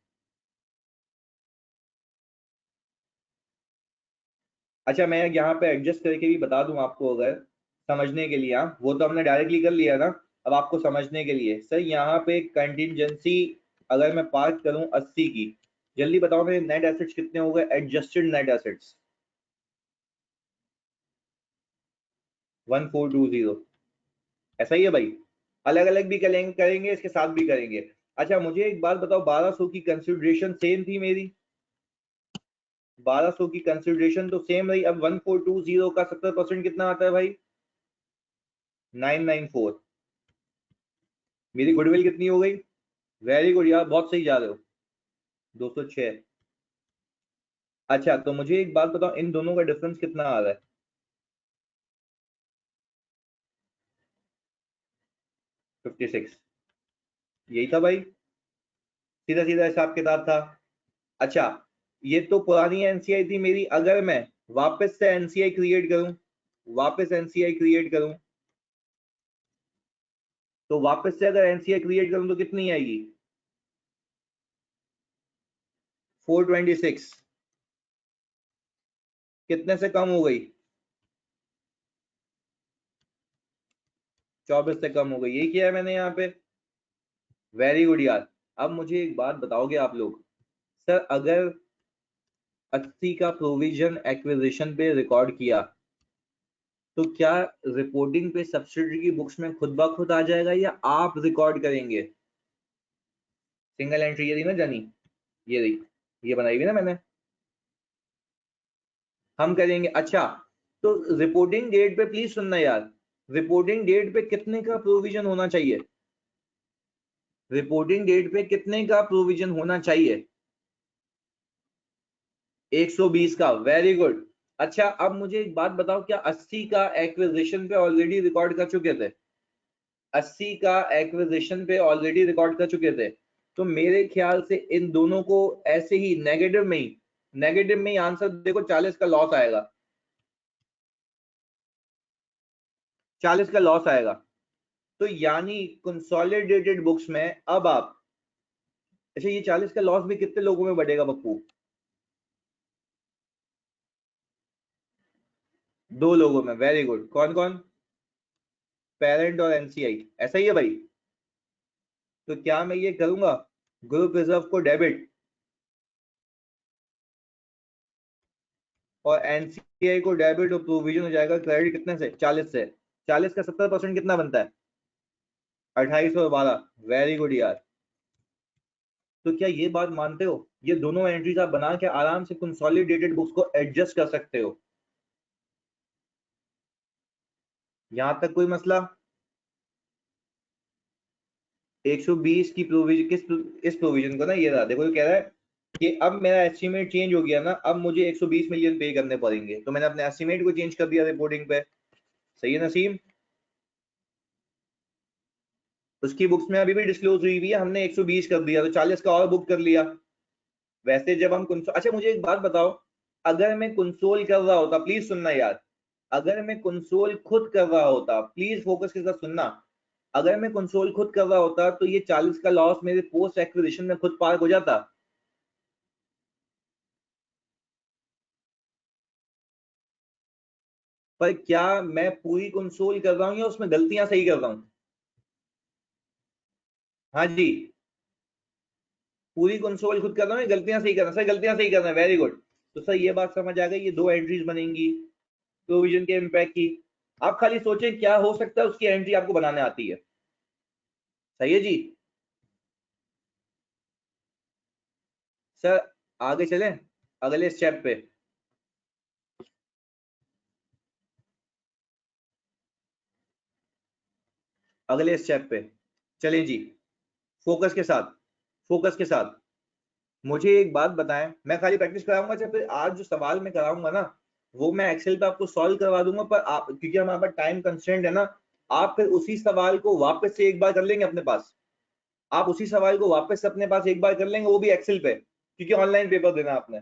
अच्छा मैं यहाँ पे एडजस्ट करके भी बता दूं आपको, अगर समझने के लिए, हाँ वो तो हमने डायरेक्टली कर लिया ना, अब आपको समझने के लिए सर, यहाँ पे कंटिजेंसी अगर मैं पार्क करूं 80 की, जल्दी बताओ मेरे नेट एसेट्स कितने हो गए, एडजस्टेड नेट एसेट्स? 1420। ऐसा ही है भाई? अलग अलग भी करेंगे करेंगे इसके साथ भी करेंगे। अच्छा मुझे एक बात बताओ, 1200 की कंसिडरेशन सेम थी मेरी, 1200 की कंसिडरेशन तो सेम रही। अब 1420 का 70% कितना आता है भाई? 994। मेरी गुडविल कितनी हो गई? वेरी गुड यार, बहुत सही जा रहे हो। 206। अच्छा तो मुझे एक बात बताओ, इन दोनों का डिफरेंस कितना आ रहा है? 56। यही था भाई, सीधा सीधा हिसाब किताब था। अच्छा, ये तो पुरानी एनसीआई थी मेरी, अगर मैं वापस से एनसीआई क्रिएट करूं, वापस एनसीआई क्रिएट करूं, तो वापस से अगर एनसीआई क्रिएट करूं तो कितनी आएगी? 426। कितने से कम हो गई? 24 से कम हो गई। यही किया है मैंने यहाँ पे। वेरी गुड यार। अब मुझे एक बात बताओगे आप लोग, सर अगर 80 का प्रोविजन एक्विजिशन पे रिकॉर्ड किया तो क्या रिपोर्टिंग पे सब्सिडरी की बुक्स में खुद ब खुद आ जाएगा या आप रिकॉर्ड करेंगे? सिंगल एंट्री ये रही ना जानी, ये रही, ये बनाई हुई ना मैंने, हम करेंगे। अच्छा, तो रिपोर्टिंग डेट पे प्लीज सुनना यार, रिपोर्टिंग डेट पे कितने का प्रोविजन होना चाहिए? रिपोर्टिंग डेट पे कितने का प्रोविजन होना चाहिए? 120 का। Very good. अच्छा, अब मुझे एक बात बताओ, क्या 80 का एक्विजिशन पे ऑलरेडी रिकॉर्ड कर चुके थे? 80 का एक्विजिशन पे ऑलरेडी रिकॉर्ड कर चुके थे, तो मेरे ख्याल से इन दोनों को ऐसे ही नेगेटिव में ही आंसर देखो, 40 का लॉस आएगा, 40 का लॉस आएगा। तो यानी कंसोलिडेटेड बुक्स में अब आप, अच्छा ये 40 का लॉस भी कितने लोगों में बढ़ेगा पप्पू? 2 लोगों में। Very good. कौन कौन? पेरेंट और एनसीआई, ऐसा ही है भाई। तो क्या मैं ये करूंगा, ग्रुप रिजर्व को डेबिट और एनसीआई को डेबिट, और प्रोविजन हो जाएगा क्रेडिट कितने से? 40 से। 40 का 70% कितना बनता है? 2812। वेरी गुड यार। तो क्या ये बात मानते हो, ये दोनों एंट्रीज आप बना के आराम से कंसोलिडेटेड बुक्स को एडजस्ट कर सकते हो? यहां तक कोई मसला? 120 की प्रोविजन, इस प्रोविजन को ना, ये रहा देखो, ये कह रहा है कि अब मेरा एस्टिमेट चेंज हो गया ना, अब मुझे 120 मिलियन पे करने पड़ेंगे, तो मैंने अपने एस्टिमेट को चेंज कर दिया रिपोर्टिंग पे। सही है नसीम? उसकी बुक्स में अभी भी डिस्क्लोज हुई हुई है, हमने 120 कर दिया तो 40 का और बुक कर लिया। वैसे जब हम अच्छा मुझे एक बात बताओ, अगर मैं कंसोल कर रहा होता, प्लीज सुनना यार, अगर मैं कंसोल खुद कर रहा होता, प्लीज फोकस के साथ सुनना, अगर मैं कंसोल खुद कर रहा होता तो ये 40 का लॉस मेरे पोस्ट एक्विजिशन में खुद पार हो जाता। पर क्या मैं पूरी कंसोल कर रहा हूँ या उसमें गलतियां सही कर रहा हूँ? हाँ जी, पूरी कंसोल खुद कर रहा हूँ या गलतियां सही कर रहा हूँ? सर गलतियां सही कर रहा है। Very good. तो सर ये बात समझ आ गई, ये दो एंट्रीज बनेंगी प्रोविजन के इम्पैक्ट की। आप खाली सोचें क्या हो सकता है, उसकी एंट्री आपको बनाने आती है। सही है जी। सर आगे चलें अगले स्टेप पे। अगले स्टेप पे चलें जी, फोकस के साथ, फोकस के साथ। मुझे एक बात बताएं, मैं खाली प्रैक्टिस कराऊंगा, जब फिर आज जो सवाल मैं कराऊंगा ना, वो मैं एक्सेल पे आपको सॉल्व करवा दूंगा, पर आप, क्योंकि हमारे पास टाइम कंस्ट्रेंट है ना, आप फिर उसी सवाल को वापस से एक बार कर लेंगे अपने पास, आप उसी सवाल को वापस से अपने पास एक बार कर लेंगे, वो भी एक्सेल पे, क्योंकि ऑनलाइन पेपर देना आपने।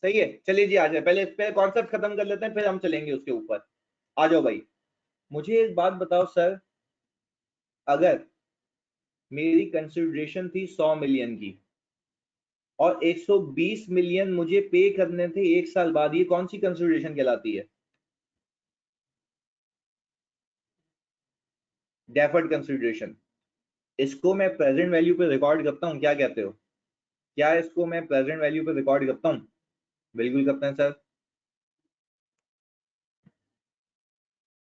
सही है, चलिए जी आ जाए, पहले इस पे कॉन्सेप्ट खत्म कर लेते हैं, फिर हम चलेंगे उसके ऊपर। आ जाओ भाई। मुझे एक बात बताओ सर, अगर मेरी कंसिडरेशन थी 100 मिलियन की और 120 मिलियन मुझे पे करने थे एक साल बाद, ये कौन सी कंसिडरेशन कहलाती है? Deferred consideration. इसको मैं प्रेजेंट वैल्यू पे रिकॉर्ड करता हूँ, क्या कहते हो? क्या इसको मैं प्रेजेंट वैल्यू पे रिकॉर्ड करता हूँ? बिल्कुल करते हैं सर।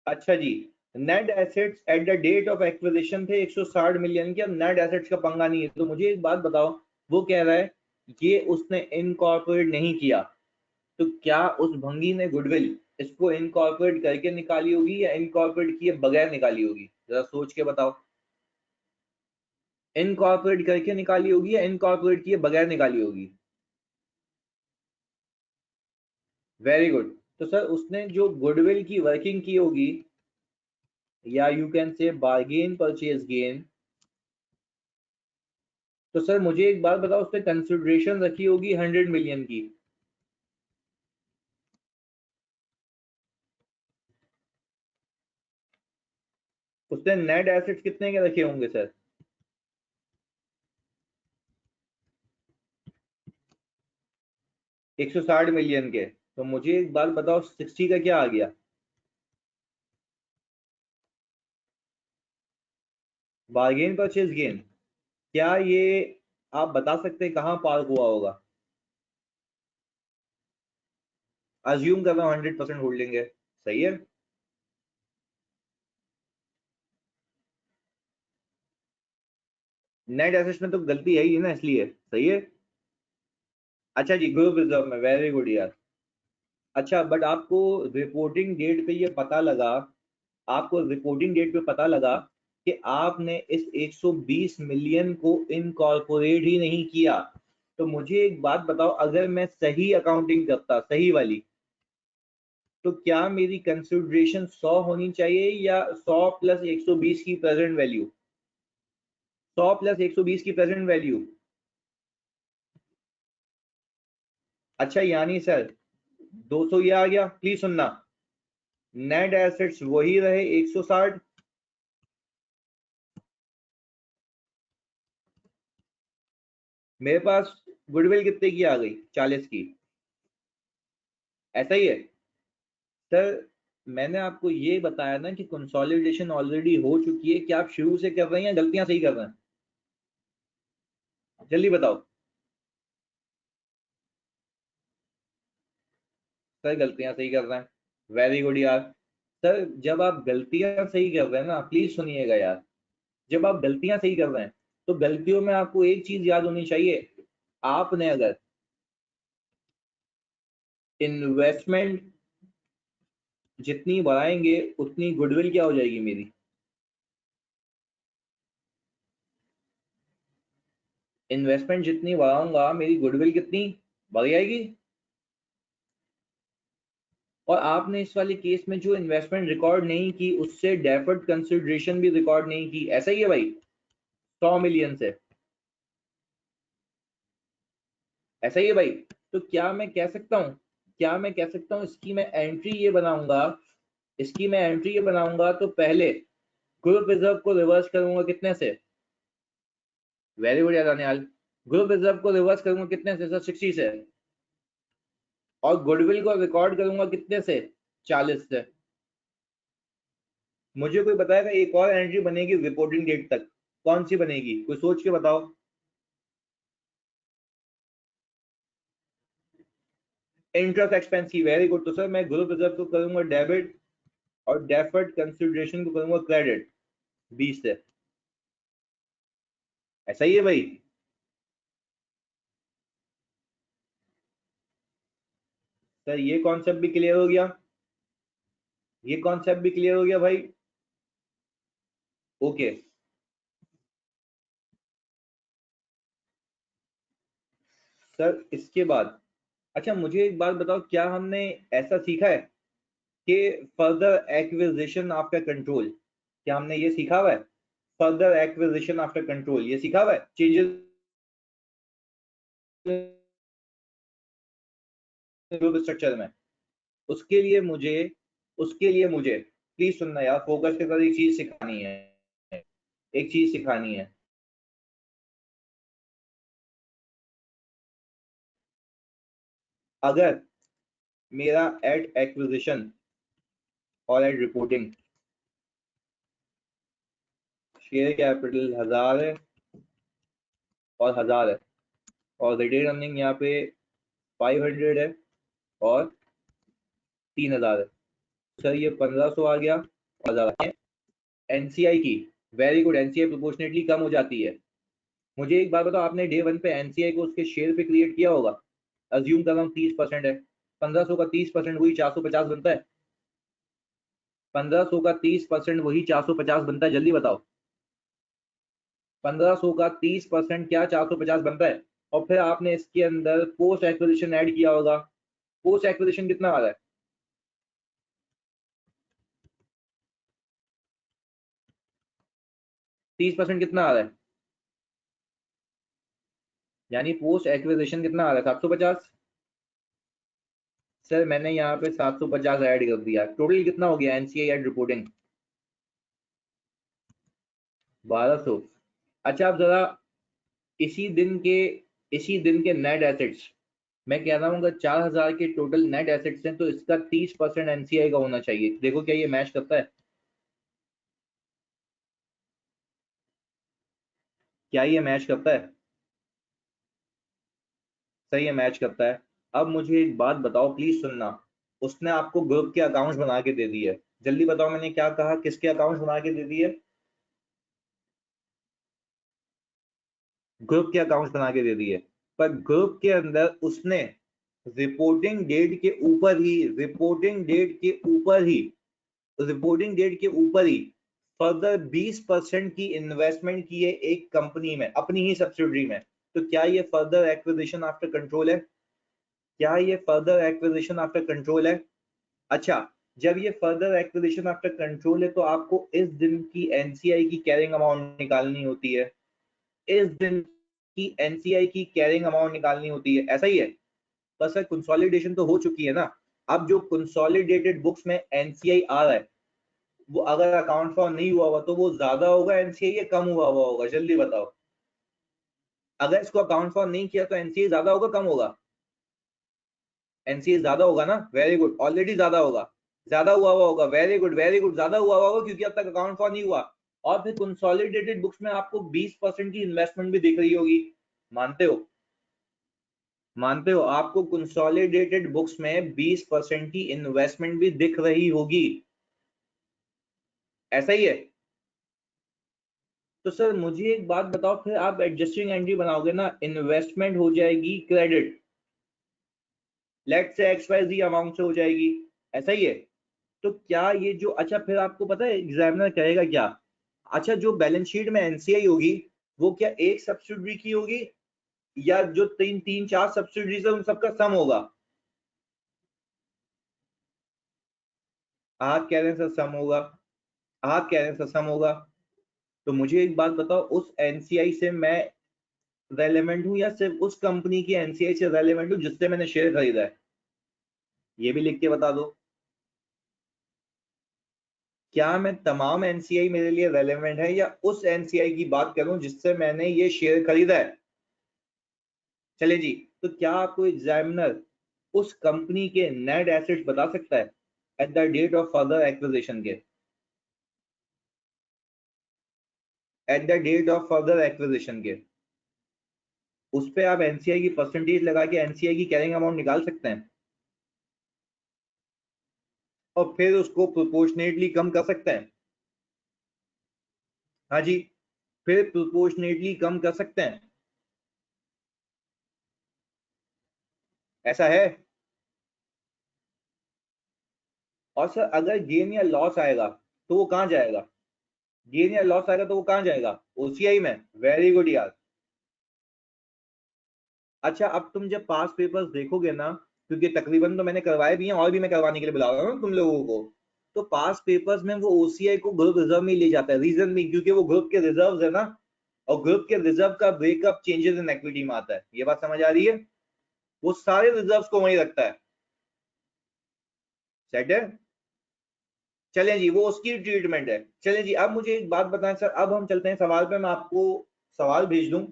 अच्छा जी, net assets at the date of acquisition थे 160 मिलियन के। अब नेट एसेट्स का पंगा नहीं है, तो मुझे एक बात बताओ, वो कह रहा है ये उसने इनकॉर्पोरेट नहीं किया, तो क्या उस भंगी ने गुडविल इसको इनकॉर्पोरेट करके निकाली होगी या इनकॉर्पोरेट किए बगैर निकाली होगी? जरा सोच के बताओ, इनकॉर्पोरेट करके निकाली होगी या इनकॉर्पोरेट किए बगैर निकाली होगी? Very good. तो सर उसने जो गुडविल की वर्किंग की होगी, या you can say bargain purchase gain, तो सर मुझे एक बात बताओ, उसने कंसिडरेशन रखी होगी 100 मिलियन की, उसने नेट एसेट्स कितने के रखे होंगे सर? 160 मिलियन के। तो मुझे एक बात बताओ, 60 का क्या आ गया? Bargain purchase gain. क्या ये आप बता सकते हैं कहाँ पार्क हुआ होगा? अज्यूम कर रहा हूँ 100% होल्डिंग है, सही है। नेट एसेट्स में तो गलती है ही ना, इसलिए सही है। अच्छा जी, ग्रुप रिजर्व में, वेरी गुड यार। अच्छा, बट आपको रिपोर्टिंग डेट पे ये पता लगा, आपको रिपोर्टिंग डेट पे पता लगा कि आपने इस 120 मिलियन को इनकॉर्पोरेट ही नहीं किया। तो मुझे एक बात बताओ, अगर मैं सही अकाउंटिंग करता, सही वाली, तो क्या मेरी कंसिडरेशन 100 होनी चाहिए या 100 प्लस 120 की प्रेजेंट वैल्यू? 100 प्लस 120 की प्रेजेंट वैल्यू। अच्छा यानी सर 200 ये आ गया, प्लीज सुनना। नेट एसेट्स वही रहे 160। मेरे पास गुडविल कितने की आ गई? 40 की। ऐसा ही है सर। मैंने आपको ये बताया ना कि कंसोलिडेशन ऑलरेडी हो चुकी है, क्या आप शुरू से कर रहे हैं या गलतियां सही कर रहे हैं? जल्दी बताओ। सर गलतियां सही कर रहे हैं, वेरी गुड यार। सर जब आप गलतियां सही कर रहे हैं ना, प्लीज सुनिएगा यार, जब आप गलतियां सही कर रहे हैं तो गलतियों में आपको एक चीज याद होनी चाहिए। आपने अगर इन्वेस्टमेंट जितनी बढ़ाएंगे उतनी गुडविल क्या हो जाएगी मेरी? इन्वेस्टमेंट जितनी बढ़ाऊंगा मेरी गुडविल कितनी बढ़ जाएगी। और आपने इस वाले केस में जो इन्वेस्टमेंट रिकॉर्ड नहीं की उससे डेफर्ड कंसिडरेशन भी रिकॉर्ड नहीं की, ऐसा ही है भाई। 100 मिलियन से, ऐसा ही है भाई। तो क्या मैं कह सकता हूँ, क्या मैं कह सकता हूँ इसकी मैं एंट्री ये बनाऊंगा, इसकी मैं एंट्री ये बनाऊंगा तो पहले ग्रुप रिजर्व को रिवर्स करूंगा कितने से? वेरी गुड यार। ग्रुप रिजर्व को रिवर्स करूंगा कितने से सर? 60 से। और गुडविल को रिकॉर्ड करूंगा कितने से? 40 से। मुझे कोई बताएगा एक और एंट्री बनेगी रिपोर्टिंग डेट तक, कौन सी बनेगी? कोई सोच के बताओ। इंटरेस्ट एक्सपेंस की, वेरी गुड। तो सर मैं ग्रुप रिजर्व को करूंगा डेबिट और डेफर्ड कंसिडरेशन को करूंगा क्रेडिट 20 से। ऐसा ही है भाई। सर ये कॉन्सेप्ट भी क्लियर हो गया, ये कॉन्सेप्ट भी क्लियर हो गया भाई। ओके सर, इसके बाद अच्छा मुझे एक बात बताओ, क्या हमने ऐसा सीखा है कि फर्दर एक्विजिशन आफ्टर कंट्रोल, क्या हमने ये सीखा हुआ है? फर्दर एक्विजिशन आफ्टर कंट्रोल ये सीखा हुआ है, चेंजेस ग्रुप स्ट्रक्चर में? उसके लिए मुझे, उसके लिए मुझे प्लीज सुनना यार, फोकस के साथ एक चीज सिखानी है, एक चीज सिखानी है। अगर मेरा एट एक्विजिशन और एट रिपोर्टिंग शेयर कैपिटल 1000 है और 1000 है, और रिटेन अर्निंग यहाँ पे 500 है और 3000 है, सर ये 1500 आ गया और 1000 एनसीआई की। वेरी गुड, एनसीआई प्रोपोर्शनेटली कम हो जाती है। मुझे एक बात बताओ, आपने डे वन पे एनसीआई को उसके शेयर पे क्रिएट किया होगा, अज्यूम कर रहा हूँ 30% है, 1500 का 30% वही 450 बनता है। 1500 का 30% वही 450 बनता है, जल्दी बताओ। 1500 का 30% क्या 450 बनता है? और फिर आपने इसके अंदर पोस्ट एक्विजिशन ऐड किया होगा, पोस्ट एक्विजिशन कितना आ रहा है? 30% कितना आ रहा है? यानी पोस्ट एक्विजिशन कितना आ रहा है 750। सर मैंने यहाँ पे 750 ऐड कर दिया, टोटल कितना हो गया एनसीआई एड रिपोर्टिंग 1200। अच्छा आप जरा इसी दिन के नेट एसेट्स, मैं कह रहा हूँ अगर 4000 के टोटल नेट एसेट्स हैं तो इसका 30% एनसीआई का होना चाहिए, देखो क्या ये मैच करता है, क्या ये मैच करता है, सही है मैच करता है। अब मुझे एक बात बताओ प्लीज सुनना, उसने आपको ग्रुप के अकाउंट्स बना के दे दिए, जल्दी बताओ मैंने क्या कहा, किसके अकाउंट्स बना के दे दिए, ग्रुप के अकाउंट्स बना के दे दिए। पर ग्रुप के अंदर उसने रिपोर्टिंग डेट के ऊपर ही फर्दर 20% की इन्वेस्टमेंट की है एक कंपनी में, अपनी ही सब्सिडरी में। तो क्या ये फर्दर एक्विजिशन आफ्टर कंट्रोल है, क्या ये फर्दर एक्विजिशन आफ्टर कंट्रोल है? अच्छा, जब ये फर्दर एक्विजिशन आफ्टर कंट्रोल है तो आपको इस दिन की एनसीआई की कैरिंग अमाउंट निकालनी होती है, इस दिन की एनसीआई की कैरिंग अमाउंट निकालनी होती है, ऐसा ही है। बस सर कंसोलिडेशन तो हो चुकी है ना, अब जो कंसोलिडेटेड बुक्स में एनसीआई आ रहा है वो अगर अकाउंट फॉर नहीं हुआ हुआ तो वो ज्यादा होगा एनसीआई या कम हुआ हुआ होगा, जल्दी बताओ। अगर इसको अकाउंट फॉर नहीं किया तो एनसीआई ज्यादा होगा कम होगा, एनसीए ज्यादा होगा ना, वेरी गुड, ऑलरेडी ज्यादा होगा, ज्यादा हुआ हुआ होगा, वेरी गुड वेरी गुड, ज्यादा हुआ हुआ होगा क्योंकि अब तक अकाउंट फॉर नहीं हुआ। और फिर कंसोलिडेटेड बुक्स में आपको 20% की इन्वेस्टमेंट भी दिख रही होगी, मानते हो, मानते हो आपको कंसोलिडेटेड बुक्स में 20% की इन्वेस्टमेंट भी दिख रही होगी, ऐसा ही है। तो सर मुझे एक बात बताओ, फिर आप एडजस्टिंग एंट्री बनाओगे ना, इन्वेस्टमेंट हो जाएगी क्रेडिट, लेट से एक्स वाई जी अमाउंट से हो जाएगी, ऐसा ही है। तो क्या ये जो, अच्छा फिर आपको पता है एग्जामिनर कहेगा क्या, अच्छा जो बैलेंस शीट में एनसीआई होगी वो क्या एक सब्सिडरी की होगी या जो तीन तीन चार सब्सिडरीज है उन सबका सम होगा? आप कह रहे हैं सर सम होगा, आप कह रहे हैं सर सम होगा, तो मुझे एक बात बताओ उस एनसीआई से मैं रेलेवेंट हूं या सिर्फ उस कंपनी की एनसीआई से रेलेवेंट हूं जिससे मैंने शेयर खरीदा है, ये भी लिख के बता दो। क्या मैं तमाम एनसीआई मेरे लिए रेलेवेंट है या उस एनसीआई की बात करूं जिससे मैंने ये शेयर खरीदा है? चले जी, तो क्या आपको एग्जामिनर उस कंपनी के नेट एसेट्स बता सकता है at the date of further acquisition के, at the date of further acquisition के उस पे आप एनसीआई की परसेंटेज लगा के एनसीआई की कैरिंग अमाउंट निकाल सकते हैं और फिर उसको प्रोपोर्शनेटली कम कर सकते हैं। हाँ जी, फिर प्रोपोर्शनेटली कम कर सकते हैं, ऐसा है। और सर अगर गेन या लॉस आएगा तो वो कहाँ जाएगा, गेन या लॉस आएगा तो वो कहाँ जाएगा, ओसीआई में, वेरी गुड यार। अच्छा अब तुम जब पास पेपर्स देखोगे ना, क्योंकि तकरीबन तो मैंने करवाए भी हैं और भी मैं करवाने के लिए बुला रहा हूँ तुम लोगों को, तो पास पेपर्स में वो ओसीआई को ग्रुप रिजर्व में ले जाता है, रीजन भी क्योंकि वो ग्रुप के रिजर्व है ना, और ग्रुप के रिजर्व का ब्रेकअप चेंजेस इन इक्विटी में आता है, ये बात समझ आ रही है, वो सारे रिजर्व को वहीं रखता है, सेट है। चलें जी, वो उसकी ट्रीटमेंट है। चलें जी, अब मुझे एक बात बताएं सर, अब हम चलते हैं सवाल पे, मैं आपको सवाल भेज दूं।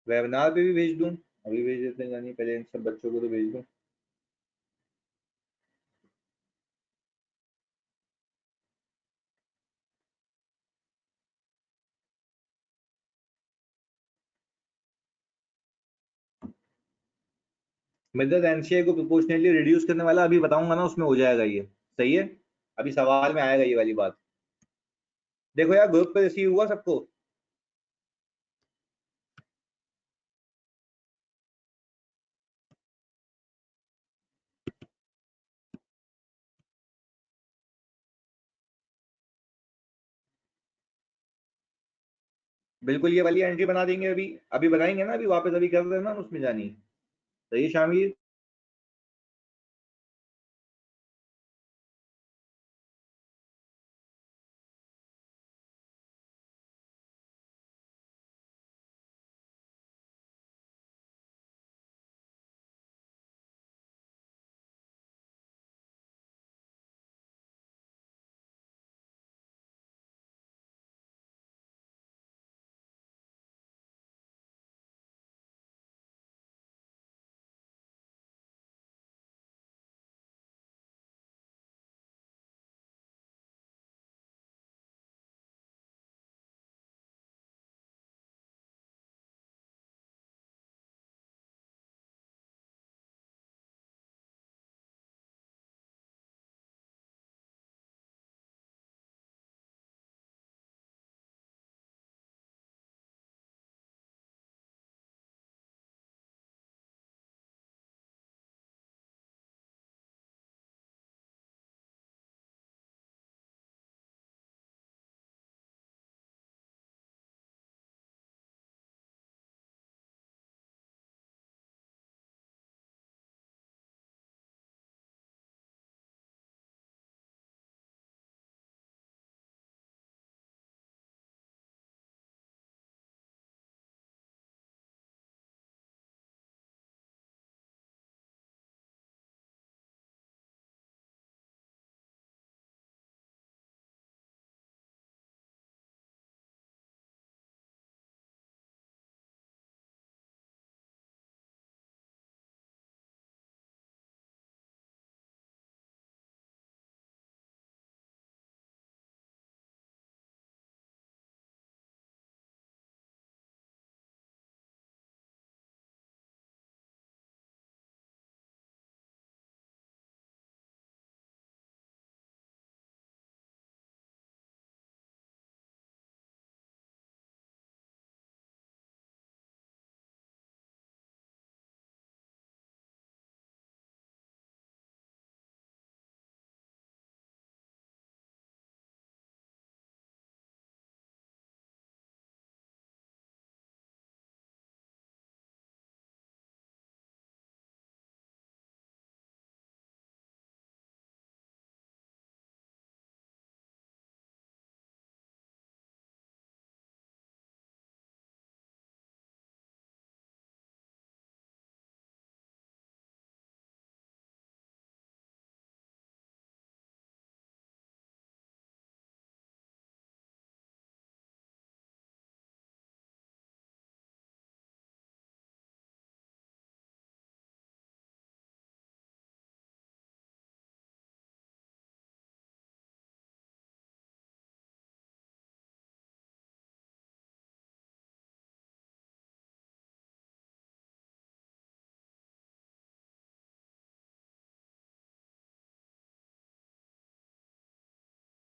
वेबिनार पे भी भेज दूं, अभी भेज देते हैं, यानी पहले इन सब बच्चों को तो भेज दूं। मदद एनसीए को प्रोपोर्शनली रिड्यूस करने वाला अभी बताऊंगा ना, उसमें हो जाएगा ये, सही है। अभी सवाल में आएगा ये वाली बात। देखो यार ग्रुप पे रिसीव हुआ सबको, बिल्कुल ये वाली एंट्री बना देंगे, अभी अभी बनाएंगे ना, अभी वापस अभी कर देना उसमें जानी। सही है शामिर।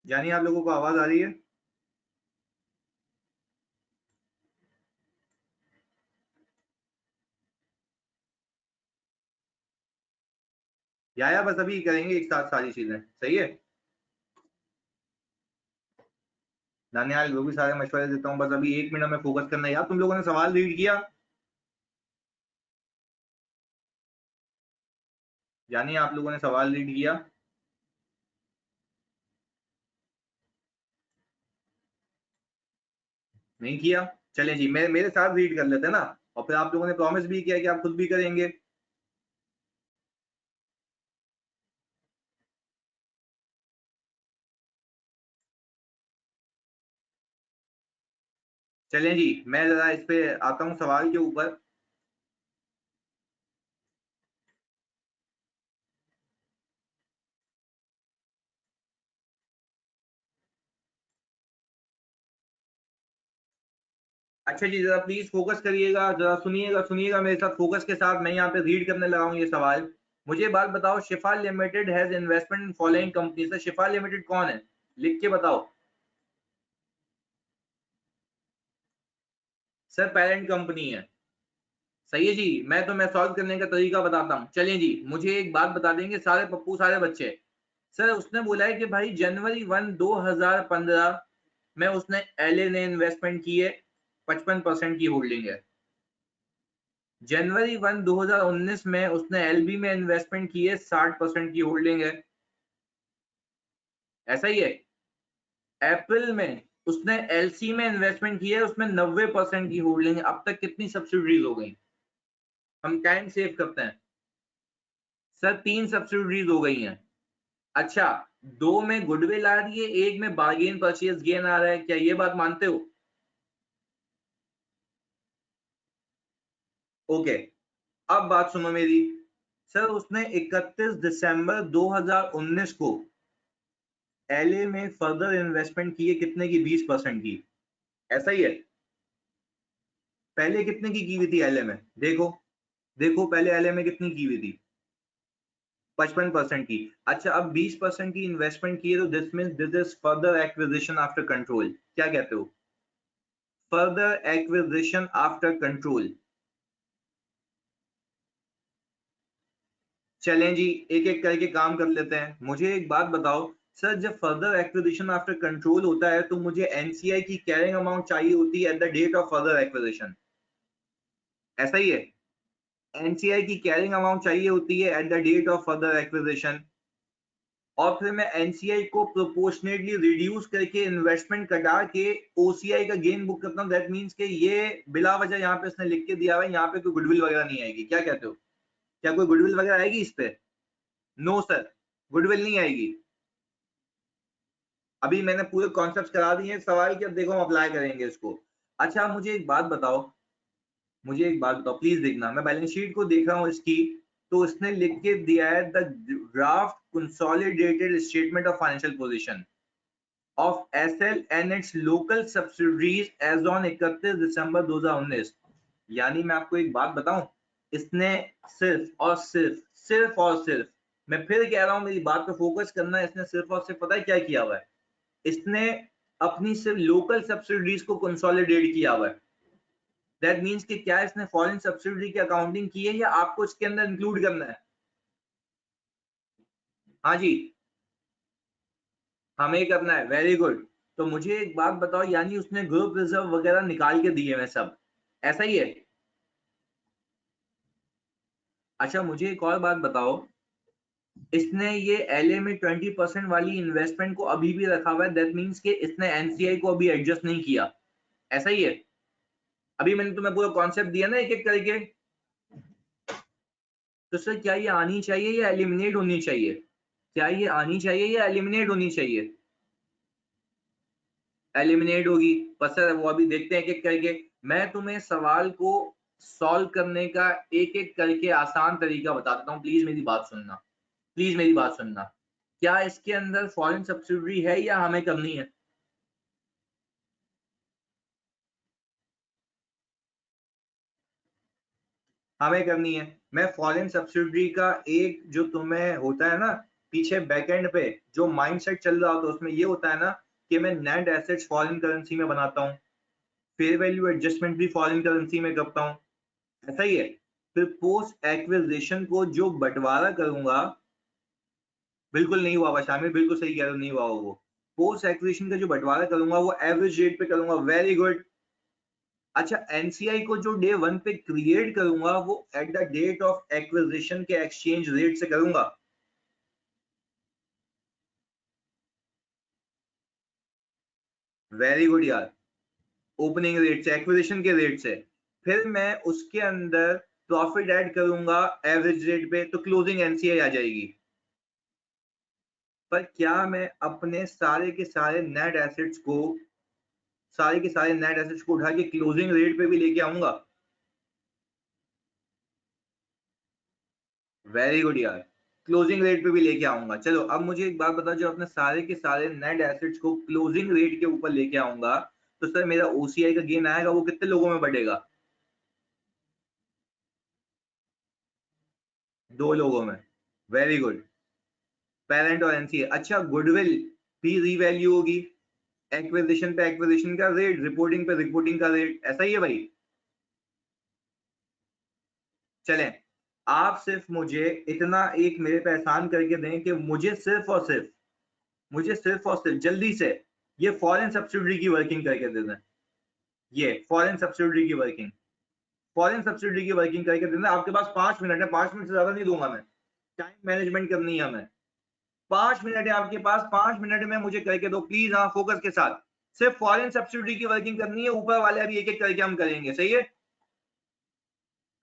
यानी आप लोगों को आवाज आ रही है? या बस अभी करेंगे एक साथ सारी चीजें, सही है। दानियाल वो भी सारे मशवरे देता हूँ, बस अभी 1 मिनट में फोकस करना है। यार तुम लोगों ने सवाल रीड किया? यानी आप लोगों ने सवाल रीड किया? नहीं किया? चले जी, मेरे साथ रीड कर लेते हैं ना, और फिर आप लोगों ने प्रॉमिस भी किया कि आप खुद भी करेंगे। चलें जी, मैं जरा इस पे आता हूँ सवाल के ऊपर। अच्छा जी, जरा प्लीज फोकस करिएगा, जरा सुनिएगा सुनिएगा मेरे साथ फोकस के साथ। मैं यहाँ पे रीड करने लगा हूँ ये सवाल। मुझे बात बताओ, शिफा limited has investment in following company. Sir Shifa limited कौन है, लिख के बताओ। सर पेरेंट कंपनी है। सही है जी। मैं सॉल्व करने का तरीका बताता हूँ। चलिए जी, मुझे एक बात बता देंगे सारे पप्पू सारे बच्चे। सर उसने बोला है कि भाई जनवरी 1 2015 में उसने एलए ने इन्वेस्टमेंट की है। 55% की होल्डिंग है। जनवरी 1 2019 में उसने एलबी में इन्वेस्टमेंट की है, 60% की होल्डिंग है, ऐसा ही है। अप्रैल में उसने एलसी में इन्वेस्टमेंट की है, उसमें 90% की होल्डिंग है। अब तक कितनी सब्सिडीज हो गई? हम टाइम सेव करते हैं सर, 3 सब्सिडीज हो गई हैं। अच्छा, 2 में गुडविल आ रही है, 1 में बार्गेन परचेज गेन आ रहा है, क्या ये बात मानते हो? ओके, अब बात सुनो मेरी। सर उसने 31 दिसंबर 2019 को एलए में फर्दर इन्वेस्टमेंट की है, कितने की? 20% की, ऐसा ही है। पहले कितने की हुई थी एलए में? देखो देखो पहले एलए में कितनी की हुई थी? 55% की। अच्छा, अब 20% की इन्वेस्टमेंट की है, तो this means this is further acquisition after control. क्या कहते हो? Further acquisition after control. चलें जी, एक एक करके काम कर लेते हैं। मुझे एक बात बताओ सर, जब फर्दर एक्विजिशन आफ्टर कंट्रोल होता है तो मुझे एनसीआई की कैरिंग अमाउंट चाहिए होती है at the date of further acquisition, ऐसा ही है। एनसीआई की कैरिंग अमाउंट चाहिए होती है at the date of further acquisition, और फिर मैं एनसीआई को प्रोपोर्शनेटली रिड्यूस करके इन्वेस्टमेंट कटा के ओसीआई का गेन बुक करता हूं। दैट मींस कि ये बिला वजह यहाँ पे इसने लिख के दिया हुआ है, यहाँ पे कोई गुडविल वगैरह नहीं आएगी। क्या कहते हो? क्या कोई गुडविल वगैरह आएगी इस पे? नो सर, गुडविल नहीं आएगी। अभी मैंने पूरे कॉन्सेप्ट करा दिए हैं, सवाल कि अब देखो हम अप्लाई करेंगे इसको। अच्छा, मुझे एक बात बताओ प्लीज, देखना मैं बैलेंस शीट को देख रहा हूँ इसकी, तो इसने लिख के दिया है the draft consolidated statement of financial position of SL and its local subsidiaries as on 31 December 2019। यानी मैं आपको एक बात बताऊं, इसने सिर्फ और सिर्फ, मैं फिर कह रहा हूं मेरी बात पे फोकस करना है, इसने सिर्फ और सिर्फ पता है क्या किया हुआ है? इसने अपनी सिर्फ लोकल सब्सिडीज को कंसोलिडेट किया हुआ है। दैट मींस कि क्या इसने फॉरेन सब्सिडी की अकाउंटिंग की है या आपको इसके अंदर इंक्लूड करना है? हाँ जी, हमें करना है, वेरी गुड। तो मुझे एक बात बताओ, यानी उसने ग्रुप रिजर्व वगैरह निकाल के दिए हैं सब, ऐसा ही है? अच्छा, मुझे एक और बात बताओ, इसने ये एलए में 20% वाली इन्वेस्टमेंट को अभी भी रखा हुआ है, दैट मींस कि इसने एनसीआई को अभी एडजस्ट नहीं किया, ऐसा ही है? अभी मैंने तुम्हें पूरा कॉन्सेप्ट दिया ना एक एक करके। तो सर क्या ये आनी चाहिए या एलिमिनेट होनी चाहिए? क्या ये आनी चाहिए या एलिमिनेट होनी चाहिए? एलिमिनेट होगी। पर सर वो अभी देखते हैं एक एक करके। मैं तुम्हें सवाल को सॉल्व करने का एक एक करके आसान तरीका बता देता हूँ, प्लीज मेरी बात सुनना, प्लीज मेरी बात सुनना। क्या इसके अंदर फॉरेन सब्सिडी है या हमें करनी है? हमें करनी है। मैं फॉरेन सब्सिडी का एक जो तुम्हें होता है ना पीछे बैकएंड पे जो माइंडसेट चल रहा होता है, उसमें ये होता है ना कि मैं नेट एसेट्स फॉरेन करेंसी में बनाता हूँ, फेयर वैल्यू एडजस्टमेंट भी फॉरेन करेंसी में करता हूँ, ऐसा ही है। फिर पोस्ट एक्विजिशन को जो बंटवारा करूंगा, बिल्कुल नहीं हुआ हुआ शामिल, बिल्कुल सही कह रहे हो, नहीं हुआ वो। पोस्ट एक्विजिशन का जो बंटवारा करूंगा वो एवरेज रेट पे करूंगा, वेरी गुड। अच्छा, एनसीआई को जो डे 1 पे क्रिएट करूंगा वो at the date of acquisition के एक्सचेंज रेट से करूंगा, वेरी गुड यार। ओपनिंग रेट से, एक्विजिशन के रेट से। फिर मैं उसके अंदर प्रॉफिट ऐड करूंगा एवरेज रेट पे, तो क्लोजिंग एनसीआई आ जाएगी। पर क्या मैं अपने सारे के सारे नेट एसेट्स को, सारे के सारे नेट एसेट्स को उठा के क्लोजिंग रेट पे भी लेके आऊंगा? वेरी गुड यार, क्लोजिंग रेट पे भी लेके आऊंगा। चलो अब मुझे एक बात बताओ, जो अपने सारे के सारे नेट एसेट्स को क्लोजिंग रेट के ऊपर लेके आऊंगा, तो सर मेरा ओसीआई का गेन आएगा, वो कितने लोगों में बढ़ेगा? 2 लोगों में, वेरी गुड। पेरेंट और एनसीए। अच्छा, गुडविल भी रीवैल्यू होगी, एक्विजिशन पे एक्विजिशन का रेट, रिपोर्टिंग पे रिपोर्टिंग का रेट, ऐसा ही है भाई? चलें, आप सिर्फ मुझे इतना एक मेरे पे एहसान करके दें कि मुझे सिर्फ और सिर्फ जल्दी से ये फॉरेन सब्सिडी की वर्किंग करके दे दें। ये फॉरेन सब्सिडी की वर्किंग, फॉरेन सब्सिडी की वर्किंग करके देना। आपके पास 5 मिनट है, 5 मिनट से ज्यादा नहीं दूंगा मैं, टाइम मैनेजमेंट करनी है हमें। 5 मिनट है आपके पास, 5 मिनट में मुझे करके दो प्लीज। हाँ फोकस के साथ, सिर्फ फॉरेन सब्सिडी की वर्किंग करनी है, ऊपर वाले अभी एक एक करके हम करेंगे, सही है।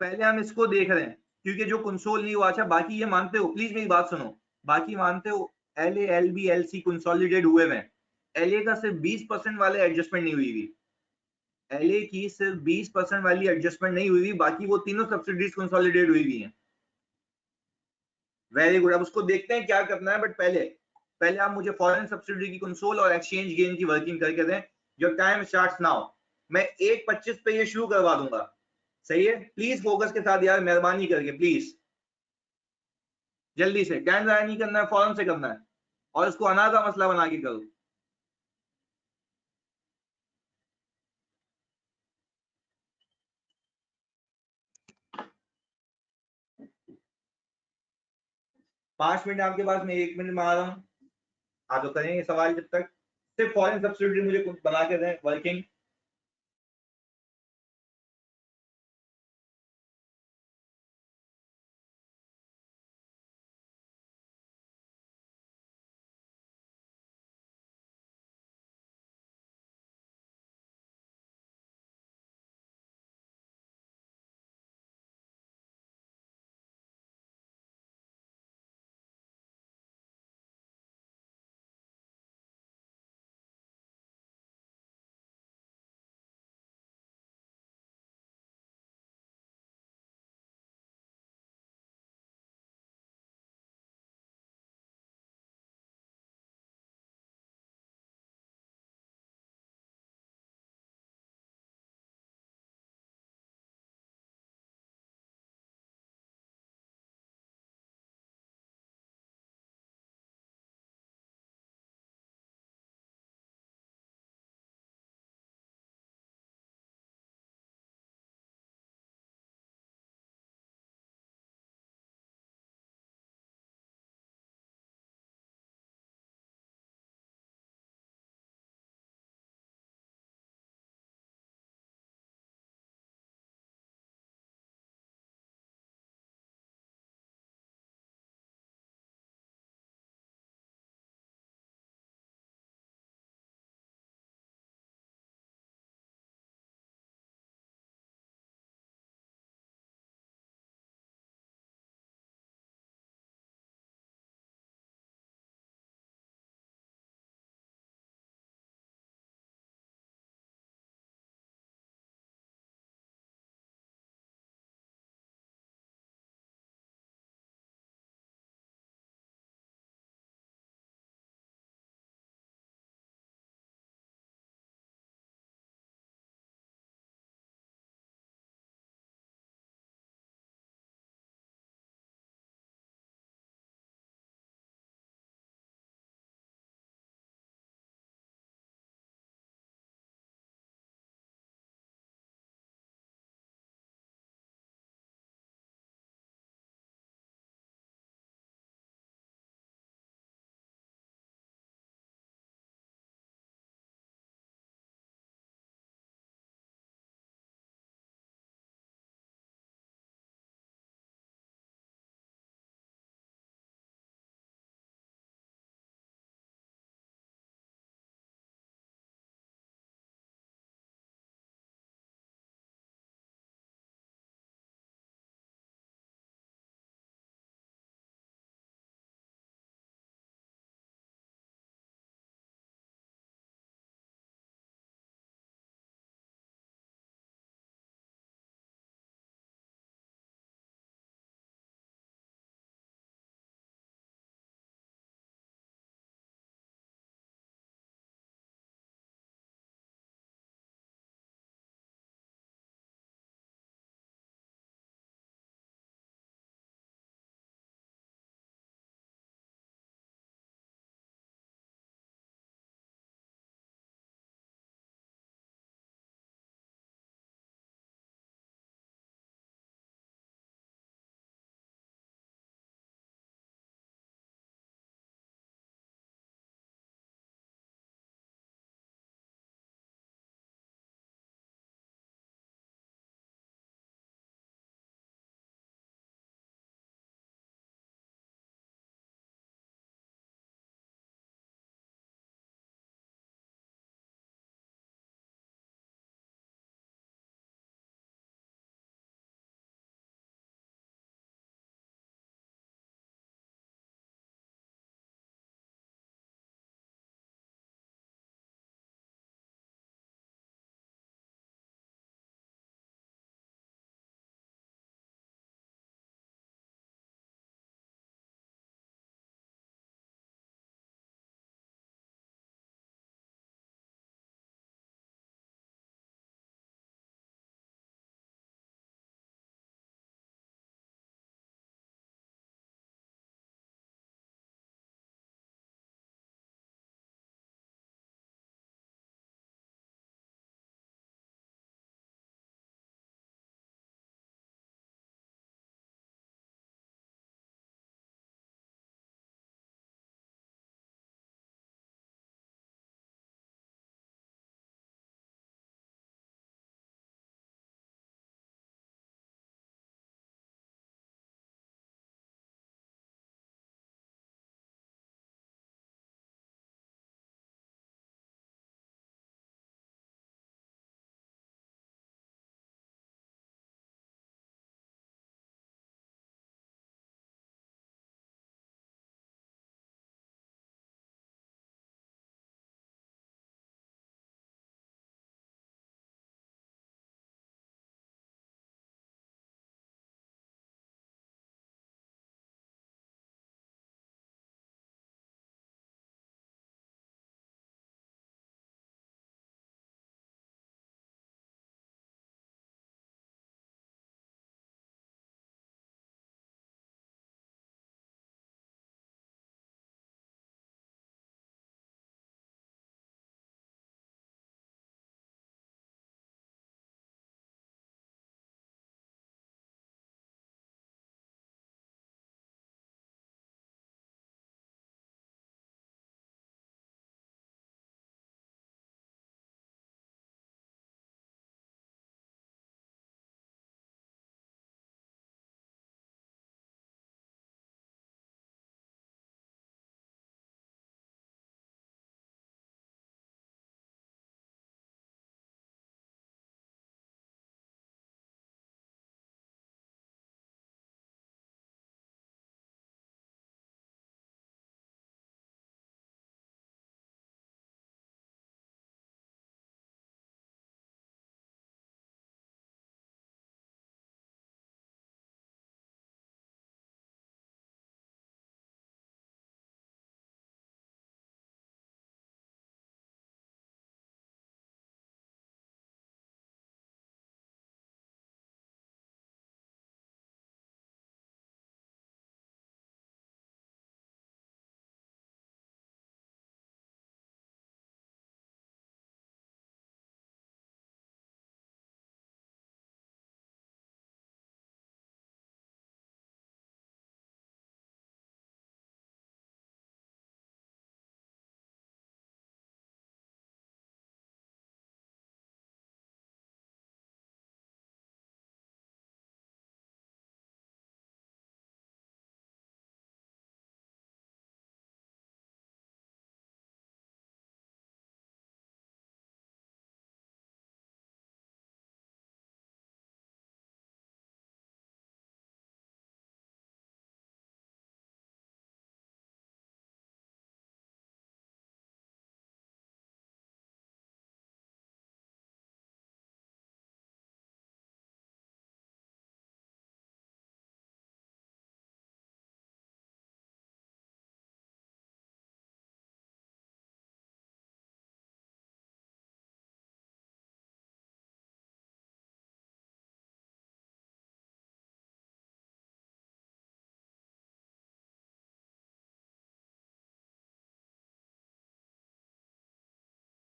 पहले हम इसको देख रहे हैं क्योंकि जो कंसोल नहीं हुआ। अच्छा बाकी ये मानते हो, प्लीज मेरी बात सुनो, बाकी मानते हो L A L B L C consolidate हुए हैं, एल ए का सिर्फ 20% वाले एडजस्टमेंट नहीं हुई हुई, एल ए की सिर्फ 20% वाली एडजस्टमेंट नहीं हुई हुई, बाकी वो तीनों सब्सिडीज कंसोलिडेट हुई हुई हैं। वेरी गुड, अब उसको देखते हैं क्या करना है, बट पहले पहले आप मुझे फॉरेन सब्सिडी की कंसोल और एक्सचेंज गेन की वर्किंग करके दें। Your time starts now. मैं 1:25 पे ये शुरू करवा दूंगा, सही है। प्लीज फोकस के साथ यार, मेहरबानी करके प्लीज, जल्दी से, टाइम जाया नहीं करना है, फौरन से करना है, और इसको अना का मसला बना के करो। पांच मिनट आपके पास, मैं 1 मिनट में आ रहा हूँ। आप तो करेंगे सवाल जब तक, सिर्फ फॉरेन सब्सिडी मुझे कुछ बना के दें वर्किंग।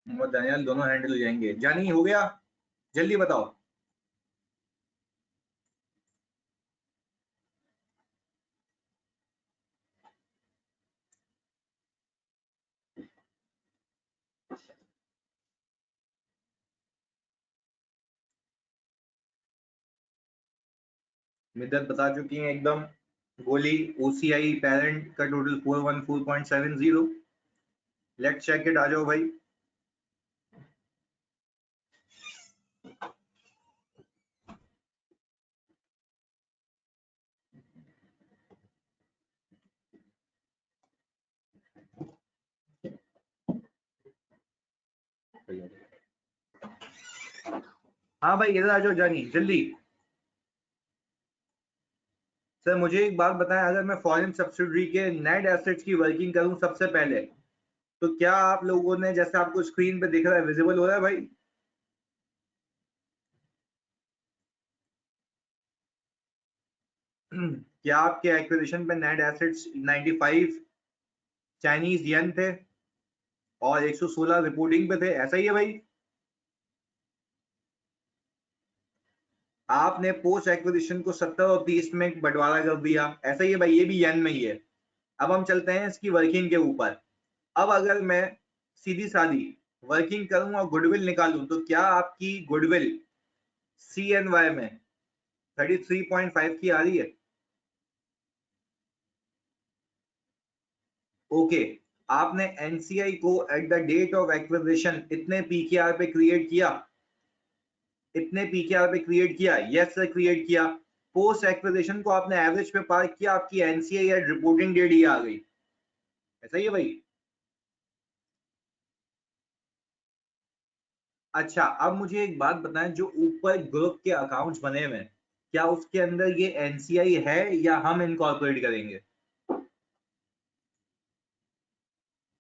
मोहम्मद दानियाल दोनों हैंडल हो जाएंगे। जानी हो गया, जल्दी बताओ। मिद्दत बता चुकी हैं एकदम। गोली ओसीआई पेरेंट का टोटल 414.70। लेट्स चेक इट, आ जाओ भाई। हाँ भाई इधर आ जाओ जानी जल्दी। सर मुझे एक बात बताएं, अगर मैं फॉरेन सब्सिडरी के नेट एसेट्स की वर्किंग करूं सबसे पहले, तो क्या आप लोगों ने, जैसे आपको स्क्रीन पे दिख रहा है, विजिबल हो रहा है भाई? क्या आपके एक्विजिशन पे नेट एसेट्स 95 चाइनीज येन थे और 116 रिपोर्टिंग पे थे, ऐसा ही है भाई? आपने पोस्ट एक्विजिशन को 70 और 30 में बंटवारा कर दिया, ऐसा ही है भाई, ये भी येन में ही है। अब हम चलते हैं इसकी वर्किंग के ऊपर। अब अगर मैं सीधी सादी वर्किंग करूं और गुडविल निकालूं, तो क्या आपकी गुडविल CNY में 33.5 की आ रही है? ओके, आपने एनसीआई को at the date of acquisition इतने पीकेआर पे क्रिएट किया, इतने पीकेआर पे क्रिएट किया? यस सर क्रिएट किया। पोस्ट एक्विजिशन को आपने एवरेज पे पार्क किया, आपकी एनसीआई एट रिपोर्टिंग डेट ही आ गई, ऐसा ही है भाई? अच्छा अब मुझे एक बात बताएं, जो ऊपर ग्रुप के अकाउंट्स बने हुए हैं, क्या उसके अंदर ये एनसीआई है या हम इनकॉर्पोरेट करेंगे?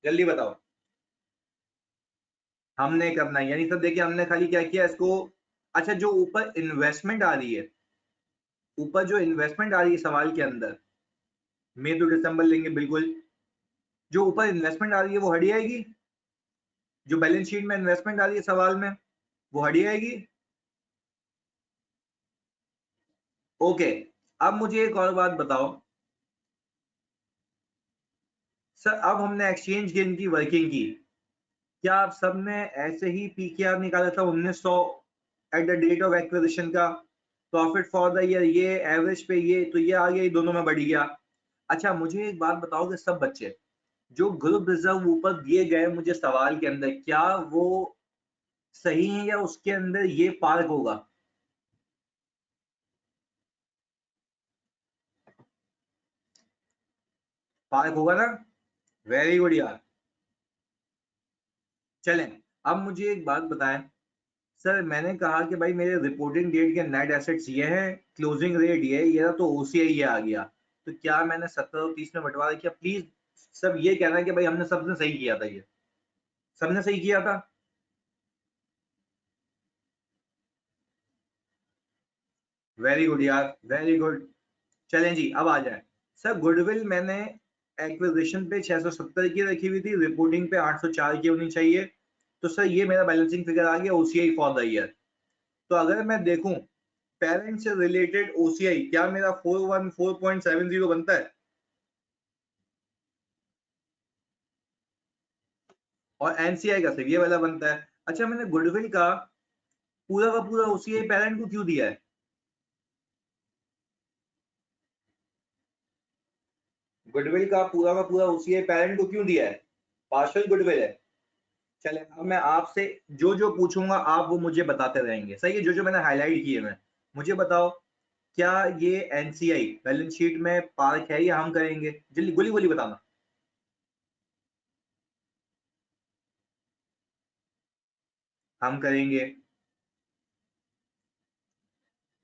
जल्दी बताओ। हमने करना है, यानी सर देखिए हमने खाली क्या किया इसको। अच्छा जो ऊपर इन्वेस्टमेंट आ रही है, ऊपर जो इन्वेस्टमेंट आ रही है सवाल के अंदर, मई टू दिसंबर लेंगे बिल्कुल। जो ऊपर इन्वेस्टमेंट आ रही है वो हट जाएगी, जो बैलेंस शीट में इन्वेस्टमेंट आ रही है सवाल में, वो हट जाएगी। ओके, अब मुझे एक और बात बताओ सर, अब हमने एक्सचेंज गेन की वर्किंग की, क्या आप सबने ऐसे ही पीकेआर निकाला था 1900 at the date of acquisition का? प्रॉफिट फॉर द ईयर ये, एवरेज पे ये, तो ये आ गया, ये दोनों में बढ़ गया। अच्छा मुझे एक बात बताओ कि सब बच्चे जो ग्रुप रिजर्व ऊपर दिए गए मुझे सवाल के अंदर, क्या वो सही है या उसके अंदर ये पार्क होगा? पार्क होगा ना? वेरी गुड यार। चलें, अब मुझे एक बात बताएं सर, मैंने कहा कि भाई मेरे रिपोर्टिंग डेट के नेट एसेट्स ये हैं, क्लोजिंग रेट ये है, ये तो ओसीआई ये आ गया, तो क्या मैंने 70 और 30 में बंटवारा किया? प्लीज सब ये कहना है कि भाई हमने सबने सही किया था, ये सबने सही किया था। वेरी गुड यार, वेरी गुड। चलें जी अब आ जाए। सर गुडविल मैंने एक्विजिशन पे 670 की रखी हुई थी, रिपोर्टिंग पे 804 की होनी चाहिए, तो सर ये मेरा बैलेंसिंग फिगर आ गया ओसीआई फॉर द ईयर। तो अगर मैं देखूं पेरेंट से रिलेटेड ओसीआई, क्या मेरा 414.70 बनता है? और एनसीआई का सिर्फ ये वाला बनता है। अच्छा मैंने गुडविल का पूरा ओसीआई पेरेंट को क्यों दिया है? गुडविल का पूरा ओसीआई पेरेंट को क्यों दिया है? पार्शियल गुडविल है। चले अब मैं आपसे जो जो पूछूंगा आप वो मुझे बताते रहेंगे, सही है? जो जो मैंने हाईलाइट किए मैं, मुझे बताओ क्या ये एनसीआई बैलेंस शीट में पार्क है या हम करेंगे? जल्दी गोली गोली बताना। हम करेंगे।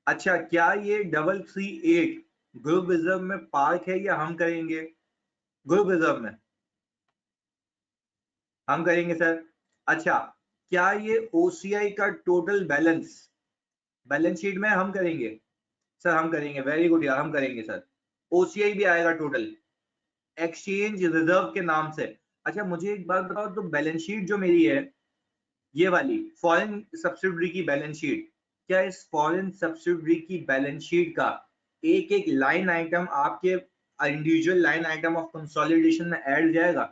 अच्छा क्या ये 338 ग्रुप रिजर्व में पार्क है या हम करेंगे? ग्रुप रिजर्व में हम करेंगे सर। अच्छा क्या ये ओसीआई का टोटल बैलेंस बैलेंस शीट में हम करेंगे? सर हम करेंगे, वेरी गुड यार, हम करेंगे सर। ओसीआई भी आएगा टोटल एक्सचेंज रिजर्व के नाम से। अच्छा मुझे एक बात बताओ, तो बैलेंस शीट जो मेरी है ये वाली फॉरेन सब्सिडरी की बैलेंस शीट, क्या इस फॉरेन सब्सिडरी की बैलेंस शीट का एक एक लाइन आइटम आपके individual line item of consolidation में ऐड जाएगा?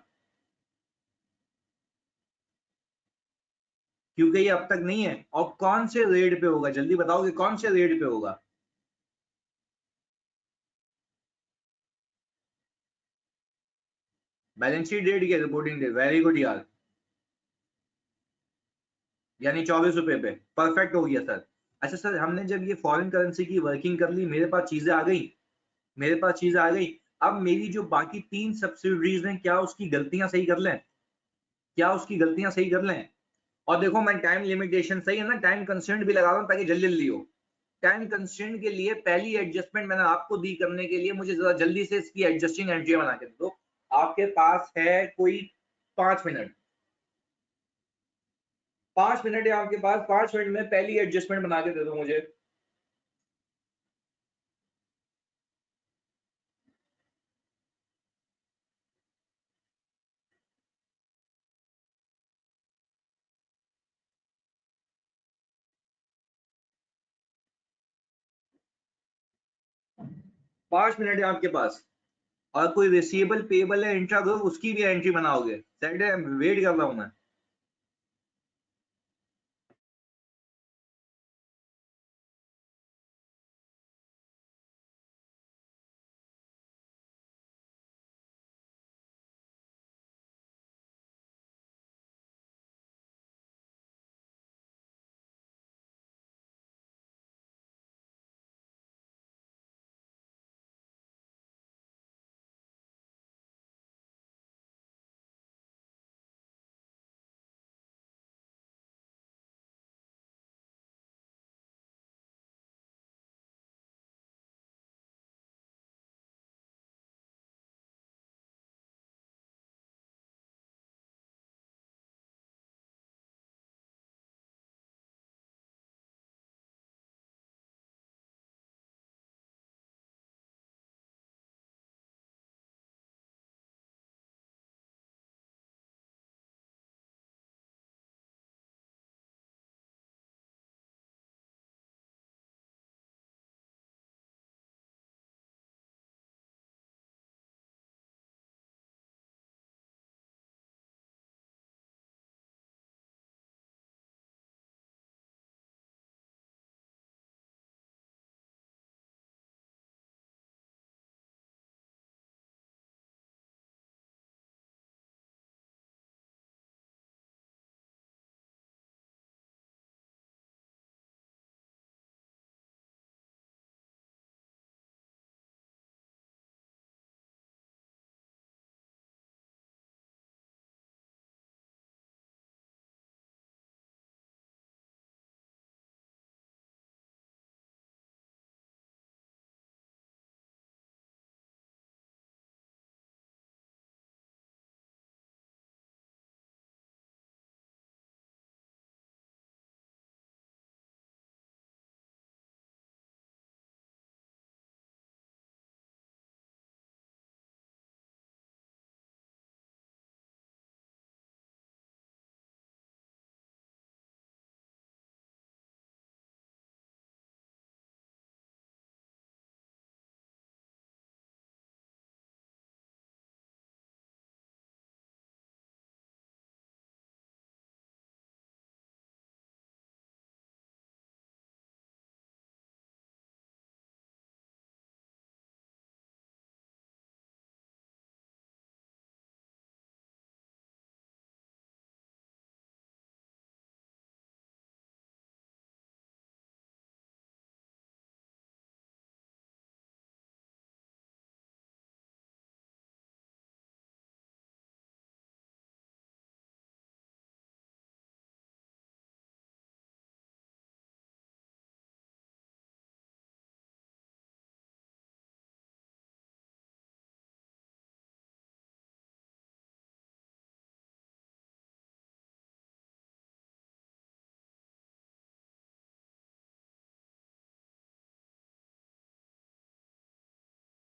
क्योंकि ये अब तक नहीं है। और कौन से रेट पे होगा, जल्दी बताओगे कौन से रेट पे होगा? बैलेंस शीट डेट की रिपोर्टिंग डेट, वेरी गुड यार, यानी 24 रुपए पे। परफेक्ट हो गया सर। अच्छा सर, हमने जब ये फॉरेन करेंसी की वर्किंग कर ली, मेरे पास चीजें आ गई, मेरे पास चीजें आ गई। अब मेरी जो बाकी 3 सब्सिडरीज हैं, क्या उसकी गलतियां सही कर लें? क्या उसकी गलतियां सही कर लें? और देखो मैं टाइम लिमिटेशन, सही है ना, टाइम कंस्ट्रेंट भी लगा रहा हूं ताकि जल्दी जल्दी हो। टाइम कंस्ट्रेंट के लिए पहली एडजस्टमेंट मैंने आपको दी करने के लिए, मुझे जरा जल्दी से इसकी एडजस्टिंग एंट्री बना के दो। आपके पास है कोई 5 मिनट? 5 मिनट है आपके पास, 5 मिनट में पहली एडजस्टमेंट बना के दे दो मुझे। 5 मिनट है आपके पास। और कोई रिसीवेबल पेबल है इंट्रा ग्रुप, उसकी भी एंट्री बनाओगे? सेट है, वेट कर रहा हूं मैं।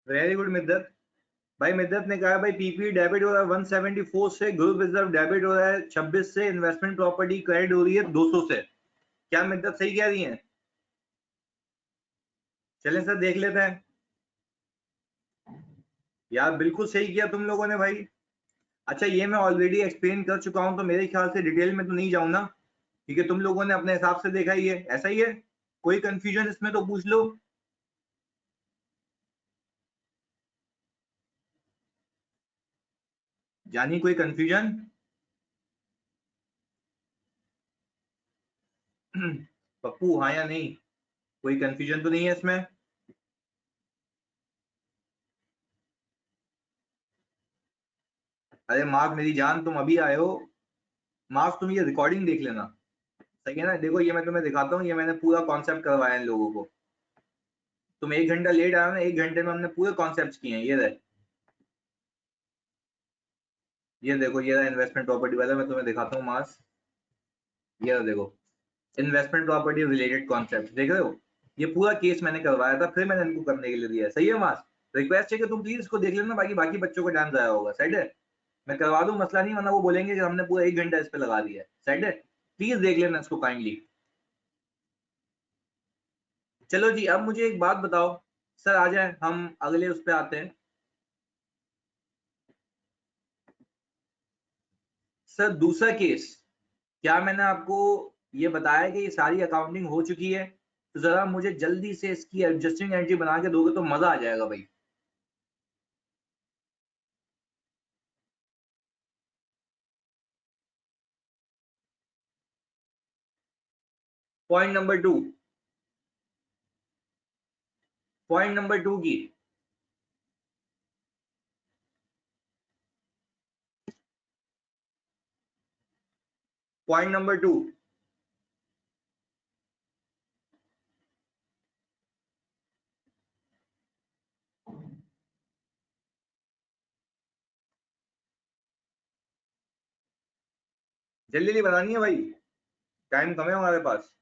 वेरी गुड मित्र। भाई मिद्दत ने कहा भाई पीपी डेबिट हो रहा है 174 से, ग्रुप रिजर्व डेबिट हो रहा है 26 से, इन्वेस्टमेंट प्रॉपर्टी क्रेडिट हो रही है 200 से। क्या मिद्दत सही कह रही है? चलें सर देख लेते हैं। यार बिल्कुल सही किया तुम लोगों ने भाई। अच्छा ये मैं ऑलरेडी एक्सप्लेन कर चुका हूं तो मेरे ख्याल से डिटेल में तो नहीं जाऊं ना, क्योंकि तुम लोगों ने अपने हिसाब से देखा ही है, ऐसा ही है। कोई कंफ्यूजन इसमें तो पूछ लो। जानी कोई कंफ्यूजन? पप्पू हाँ या नहीं? कोई कंफ्यूजन तो नहीं है इसमें? अरे मार्क मेरी जान तुम अभी आए हो। मार्क तुम ये रिकॉर्डिंग देख लेना। सही है ना? देखो ये मैं तुम्हें दिखाता हूँ, ये मैंने पूरा कॉन्सेप्ट करवाया इन लोगों को। तुम 1 घंटा लेट आए हो ना, 1 घंटे में हमने पूरे कॉन्सेप्ट किए हैं। ये रहे, ये देखो, ये रहा इन्वेस्टमेंट प्रॉपर्टी वाला, मैं तुम्हें दिखाता हूँ मार्क्स। ये रहा देखो, इन्वेस्टमेंट प्रॉपर्टी रिलेटेड कॉन्सेप्ट देख रहे हो? ये पूरा केस मैंने करवाया था, फिर मैंने इनको करने के लिए दिया है। सही है मार्क्स? रिक्वेस्ट है कि तुम प्लीज इसको देख लेना, बाकी बाकी बच्चों को टाइम जाया होगा। साइड है, मैं करवा दूं, मसला नहीं, वरना वो बोलेंगे कि हमने पूरा 1 घंटा इस पे लगा दिया है। साइड है, प्लीज देख लेना इसको काइंडली। चलो जी, अब मुझे एक बात बताओ। सर आ जाए, हम अगले उस पे आते हैं। सर दूसरा केस, क्या मैंने आपको ये बताया कि ये सारी अकाउंटिंग हो चुकी है? तो जरा मुझे जल्दी से इसकी एडजस्टिंग एंट्री बना के दोगे तो मजा आ जाएगा भाई। Point number two, point number two की, पॉइंट नंबर टू, जल्दी जल्दी बनानी है भाई, टाइम कम है हमारे पास।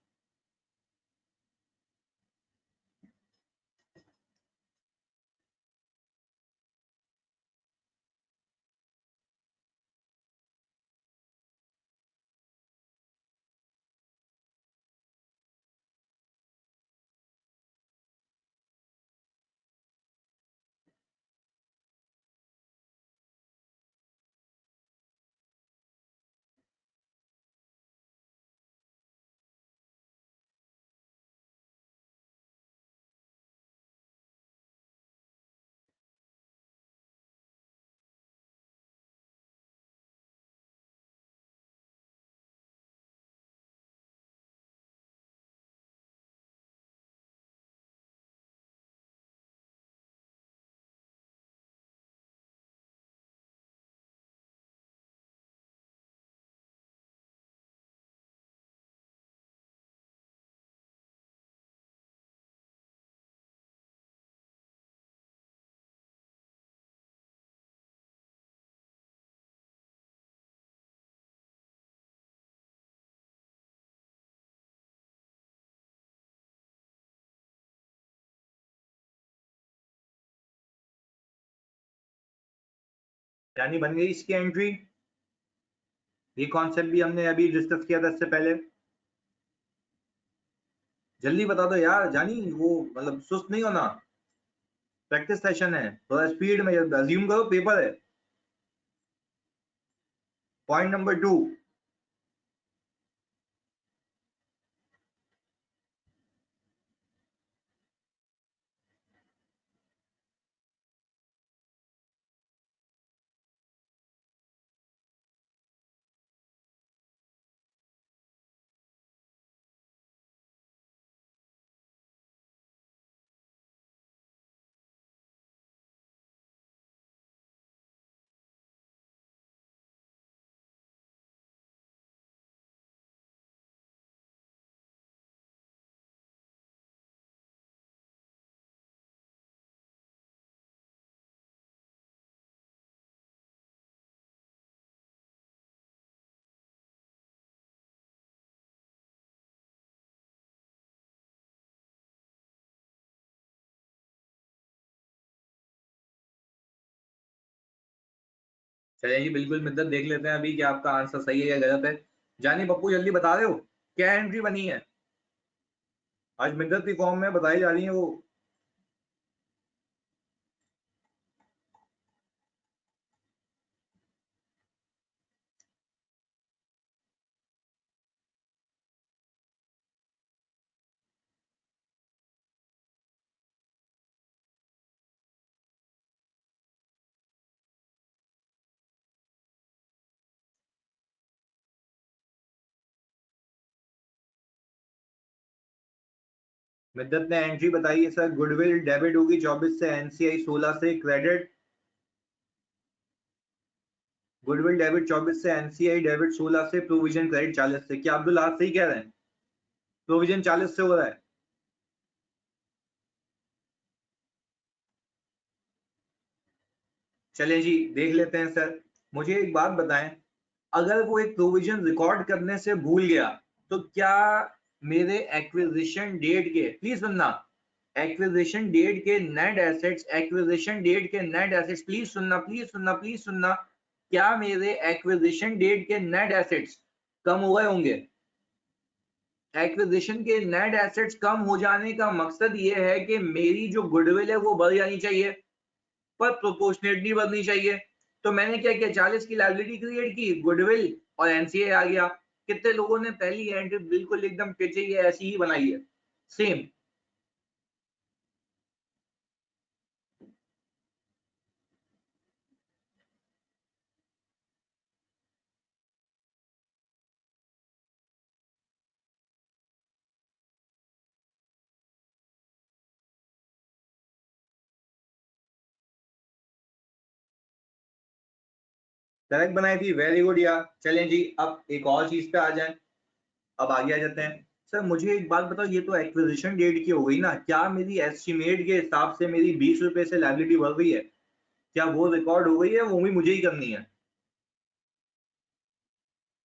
यानी बन गई इसकी एंट्री। ये कॉन्सेप्ट भी हमने अभी डिस्कस किया था इससे पहले। जल्दी बता दो यार जानी, वो मतलब सुस्त नहीं होना। प्रैक्टिस सेशन है, थोड़ा स्पीड में अज्यूम करो पेपर है। पॉइंट नंबर टू, चलिए जी, बिल्कुल मिद्दत, देख लेते हैं अभी कि आपका आंसर सही है या गलत है। जानी पप्पू जल्दी बता रहे हो क्या एंट्री बनी है? आज मिद्दत की फॉर्म में बताई जा रही है वो। मिद्दत ने एंट्री बताई है सर, गुडविल डेबिट होगी 24 से, एनसीआई 16 से, क्रेडिट गुडविल डेबिट 24 से, एनसीआई डेबिट 16 से, प्रोविजन क्रेडिट 40 से। क्या अब्दुल आज सही कह रहे हैं? प्रोविजन 40 से हो रहा है। चलिए जी, देख लेते हैं सर। मुझे एक बात बताएं, अगर वो एक प्रोविजन रिकॉर्ड करने से भूल गया तो क्या मेरे एक्विजिशन डेट के, प्लीज सुनना, एक्विजिशन डेट के नेट एसेट्स, एक्विजिशन डेट के नेट एसेट्स, प्लीज सुनना प्लीज सुनना प्लीज सुनना, क्या मेरे एक्विजिशन डेट के नेट एसेट्स कम हो गए होंगे? एक्विजिशन के नेट एसेट्स कम हो जाने का मकसद ये है कि मेरी जो गुडविल है वो बढ़ जानी चाहिए, पर प्रोपोर्शनेटली बढ़नी चाहिए। तो मैंने क्या किया, 40 की लायबिलिटी क्रिएट की, गुडविल और एनसीए आ गया। कितने लोगों ने पहली एंट्री बिल्कुल एकदम टिचे ऐसी ही बनाई है, सेम। करेक्ट बनाई थी, वेरी गुड यार। चलें जी, अब एक और चीज पे आ जाएं, अब आगे आ जाते हैं। सर मुझे एक बात बताओ, ये तो एक्विजिशन डेट की हो गई ना, क्या मेरी एस्टिमेट के हिसाब से मेरी 20 रुपए से लायबिलिटी बढ़ गई है? क्या वो रिकॉर्ड हो गई है? वो भी मुझे ही करनी है?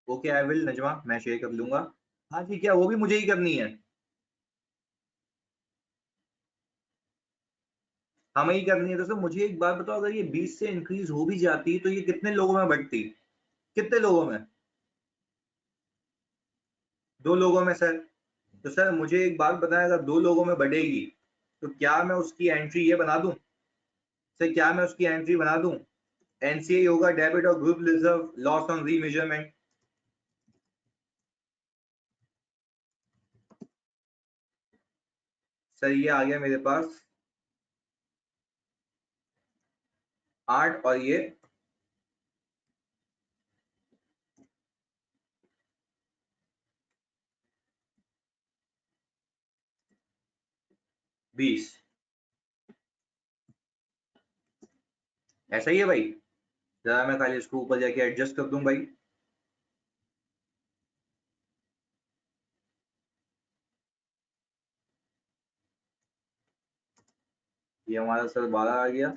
ओके, आई विल नजमा, मैं शेयर कर लूंगा। हाँ ठीक है, वो भी मुझे ही करनी है, हमें ही करनी है। तो सर मुझे एक बात बताओ, अगर ये 20 से इंक्रीज हो भी जाती तो ये कितने लोगों में बढ़ती? कितने लोगों में? 2 लोगों में सर। तो सर मुझे एक बात बताएं, अगर 2 लोगों में बढ़ेगी तो क्या मैं उसकी एंट्री ये बना दूं? सर क्या मैं उसकी एंट्री बना दूं? एनसीए होगा डेबिट और group reserve loss on remeasurement. Sir ये आ गया मेरे पास 8 और ये 20। ऐसा ही है भाई? जरा मैं खाली इसको ऊपर जाके एडजस्ट कर दूं भाई। ये हमारा सर 12 आ गया,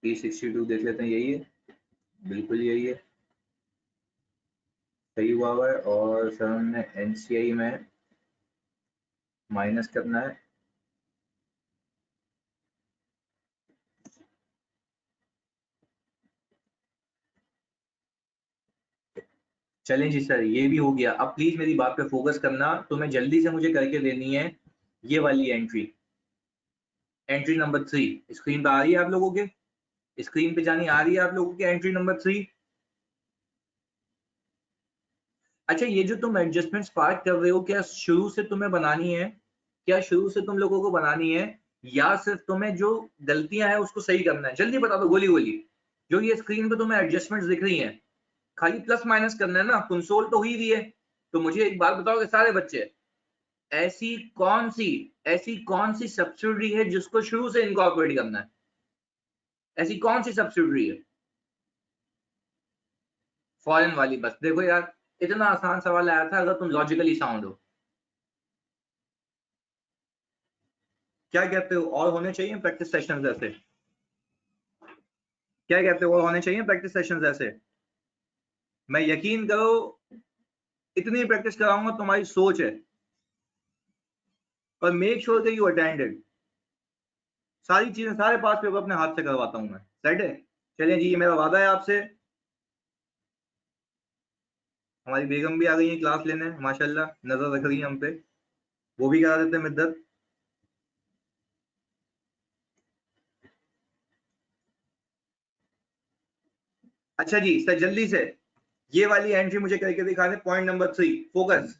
P62 देख लेते हैं, यही है, बिल्कुल यही है, सही हुआ है। और सर हमने एनसीआई में माइनस करना है। चलें जी सर, ये भी हो गया। अब प्लीज मेरी बात पे फोकस करना, तुम्हें जल्दी से मुझे करके देनी है ये वाली एंट्री, एंट्री नंबर 3। स्क्रीन पे आ रही है आप लोगों के? स्क्रीन पे जानी आ रही है आप लोगों की एंट्री नंबर 3? अच्छा, ये जो तुम एडजस्टमेंट स्पार्क कर रहे हो, क्या शुरू से तुम्हें बनानी है? क्या शुरू से तुम लोगों को बनानी है, या सिर्फ तुम्हें जो गलतियां हैं उसको सही करना है? जल्दी बता दो, गोली गोली। जो ये स्क्रीन पे तुम्हें एडजस्टमेंट दिख रही हैं, खाली प्लस माइनस करना है ना, कंसोल तो ही रही है। तो मुझे एक बात बताओगे सारे बच्चे, ऐसी ऐसी कौन सी सब्सिडरी है जिसको शुरू से इनकॉर्पोरेट करना है? ऐसी कौन सी सब्सिडरी है? फॉरेन वाली। बस देखो यार, इतना आसान सवाल आया था अगर तुम लॉजिकली साउंड हो। क्या कहते हो, और होने चाहिए प्रैक्टिस सेशंस ऐसे? क्या कहते हो, और होने चाहिए प्रैक्टिस सेशंस ऐसे? मैं यकीन करो, इतनी प्रैक्टिस कराऊंगा, तुम्हारी सोच है, पर मेक श्योर कि यू अटेंडेड। सारी चीजें, सारे पास पेपर अपने हाथ से करवाता हूं मैं, सेट है। चलिए जी, ये मेरा वादा है आपसे। हमारी बेगम भी आ गई है क्लास लेने, माशाल्लाह नजर रख रही है हम पे, वो भी करा देते हैं मिद्दत। अच्छा जी सर, जल्दी से ये वाली एंट्री मुझे करके दिखा दें, पॉइंट नंबर 3, फोकस।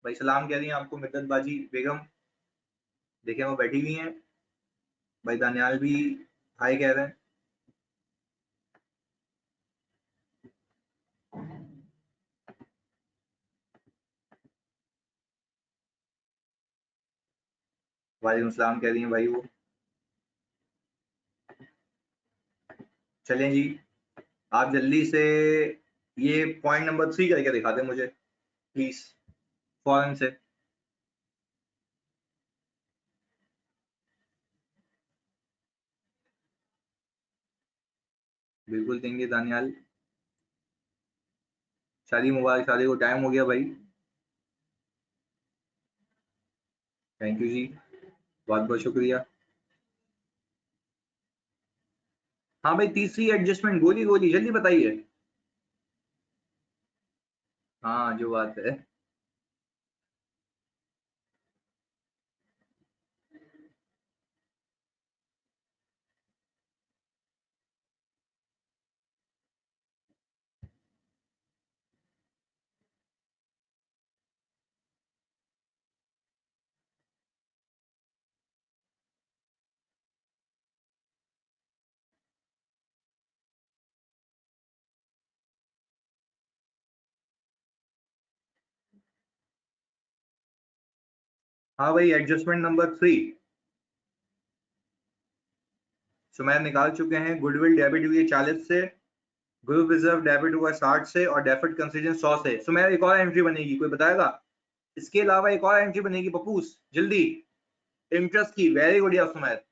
भाई सलाम कह रही हैं आपको मिद्दत बाजी बेगम, देखें वो बैठी हुई हैं। भाई दानियाल भी हाय कह रहे हैं। वालेकुम सलाम कह रही हैं भाई वो। चलें जी, आप जल्दी से ये पॉइंट नंबर 3 करके दिखा दें मुझे प्लीज, फौरन से। बिल्कुल देंगे दानियाल, शादी मुबारक, शादी को टाइम हो गया भाई। थैंक यू जी, बहुत बहुत शुक्रिया। हाँ भाई, तीसरी एडजस्टमेंट, गोली गोली जल्दी बताइए। हाँ जो बात है। हाँ भाई, एडजस्टमेंट नंबर 3 सुमेर निकाल चुके हैं। गुडविल डेबिट हुई है 40 से, ग्रुप रिजर्व डेबिट हुआ 60 से, और डेफर्ड कंसीजन 100 से। सुमेर एक और एंट्री बनेगी, कोई बताएगा? इसके अलावा एक और एंट्री बनेगी पप्पूस, जल्दी। इंटरेस्ट की, वेरी गुड या सुमेर।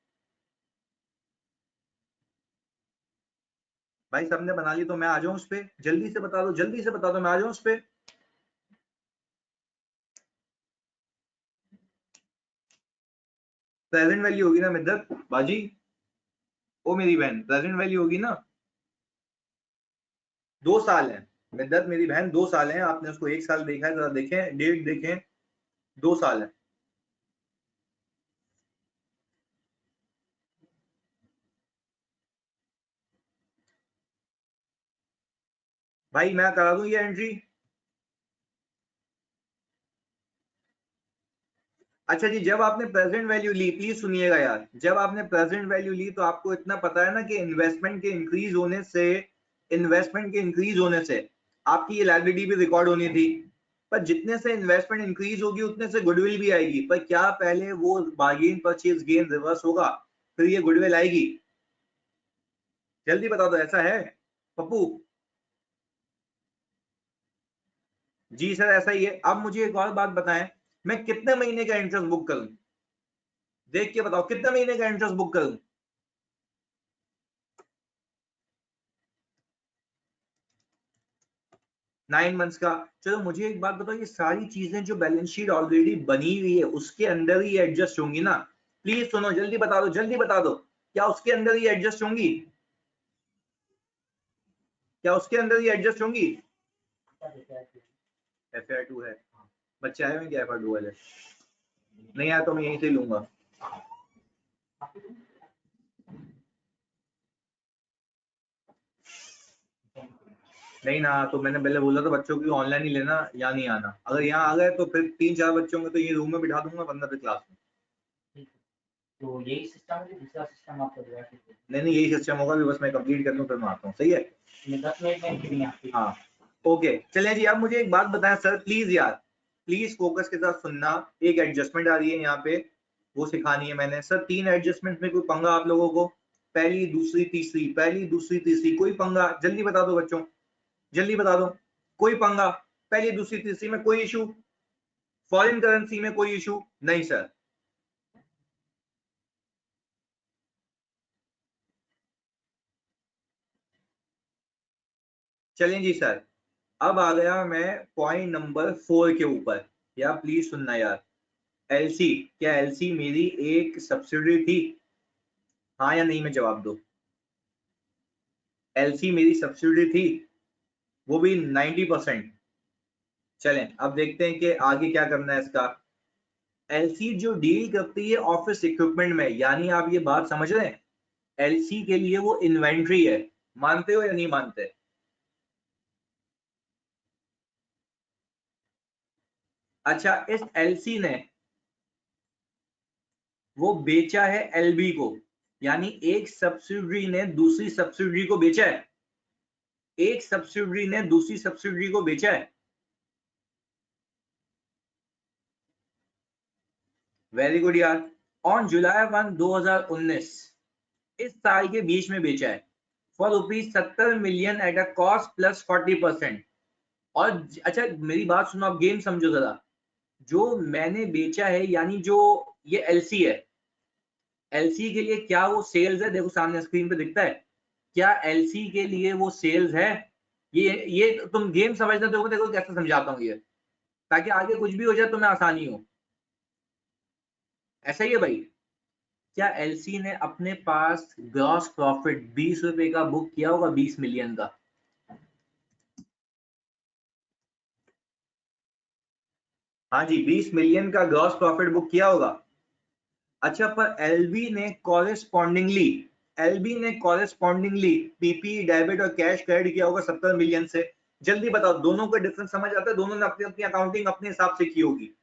भाई सबने बना ली तो मैं आ जाऊं उस पे, जल्दी से बता दो, जल्दी से बता दो, मैं आ जाऊं उस पे। प्रेजेंट वैल्यू होगी ना मिद्दत बाजी, ओ मेरी बहन, प्रेजेंट वैल्यू होगी ना। 2 साल है मिद्दत मेरी बहन, 2 साल है। आपने उसको 1 साल देखा है, जरा देखें डेट देखें, 2 साल है। भाई मैं करा दूं ये एंट्री? अच्छा जी, जब आपने प्रेजेंट वैल्यू ली, प्लीज सुनिएगा यार, जब आपने प्रेजेंट वैल्यू ली तो आपको इतना पता है ना कि इन्वेस्टमेंट के इंक्रीज होने से आपकी ये लायबिलिटी भी रिकॉर्ड होनी थी। पर जितने से इन्वेस्टमेंट इंक्रीज होगी उतने से गुडविल भी आएगी। पर क्या पहले वो बार्गेन परचेज गेन रिवर्स होगा फिर ये गुडविल आएगी? जल्दी बता दो, ऐसा है पप्पू? जी सर ऐसा ही है। अब मुझे एक और बात बताएं, मैं कितने महीने का इंटरेस्ट बुक करूं? देख के बताओ, कितने महीने का इंटरेस्ट बुक करूं? 9 मंथ्स का। चलो मुझे एक बात बताओ, ये सारी चीजें जो बैलेंस शीट ऑलरेडी बनी हुई है उसके अंदर ही एडजस्ट होंगी ना? प्लीज सुनो, जल्दी बता दो, जल्दी बता दो, क्या उसके अंदर ही एडजस्ट होंगी? क्या उसके अंदर ही एडजस्ट होंगी? FR2 है, बच्चे आए हुए क्या FR2 वाले? नहीं आया तो मैं यहीं से लूंगा। नहीं ना, तो मैंने पहले बोला था बच्चों की ऑनलाइन ही लेना, यहाँ नहीं आना। अगर यहाँ आ गए तो फिर 3-4 बच्चों होंगे तो ये रूम में बिठा दूंगा, वरना फिर क्लास में। तो यही सिस्टम है, दूसरा सिस्टम आपको दिया? नहीं नहीं, यही सिस्टम होगा, बस मैं कंप्लीट कर दूं फिर मैं आता हूँ, सही है? 10 मिनट में हाँ ओके। चलिए जी, अब मुझे एक बात बताएं सर प्लीज यार, प्लीज फोकस के साथ सुनना। एक एडजस्टमेंट आ रही है यहाँ पे, वो सिखानी है मैंने सर। 3 एडजस्टमेंट में कोई पंगा आप लोगों को? पहली दूसरी तीसरी, पहली दूसरी तीसरी, कोई पंगा? जल्दी बता दो बच्चों, जल्दी बता दो, कोई पंगा? पहली दूसरी तीसरी में कोई इशू? फॉरेन करेंसी में कोई इशू नहीं सर? चलें जी सर, अब आ गया मैं पॉइंट नंबर 4 के ऊपर। या प्लीज सुनना यार, एलसी, क्या एलसी मेरी एक सब्सिडरी थी? हाँ या नहीं में जवाब दो। एलसी मेरी सब्सिडी थी, वो भी 90%। चलें अब देखते हैं कि आगे क्या करना है इसका। एलसी जो डील करती है ऑफिस इक्विपमेंट में, यानी आप ये बात समझ रहे हैं, एलसी के लिए वो इन्वेंट्री है। मानते हो या नहीं मानते? अच्छा, इस एलसी ने वो बेचा है एलबी को, यानी एक सब्सिडरी ने दूसरी सब्सिडरी को बेचा है, एक सब्सिडरी ने दूसरी सब्सिडरी को बेचा है। वेरी गुड यार। ऑन जुलाई 1 2019, इस साल के बीच में बेचा है for ₹70 million at a cost plus 40%। और अच्छा मेरी बात सुनो, आप गेम समझो जरा। जो मैंने बेचा है यानी जो ये एलसी है, एलसी के लिए क्या वो सेल्स है? देखो सामने स्क्रीन पे दिखता है, क्या एलसी के लिए वो सेल्स है? ये तुम गेम समझना, देखो कैसे समझाता हूँ ये, ताकि आगे कुछ भी हो जाए तुम्हें आसानी हो। ऐसा ही है भाई। क्या एलसी ने अपने पास ग्रॉस प्रॉफिट ₹20 का बुक किया होगा, 20 मिलियन का? हाँ जी, 20 मिलियन का ग्रॉस प्रॉफिट बुक किया होगा। अच्छा, पर एलबी ने कॉरेस्पॉन्डिंगली पीपी डेबिट और कैश क्रेडिट किया होगा 70 मिलियन से। जल्दी बताओ, दोनों का डिफरेंस समझ आता है? दोनों ने अपनी अपनी अकाउंटिंग अपने हिसाब से की होगी।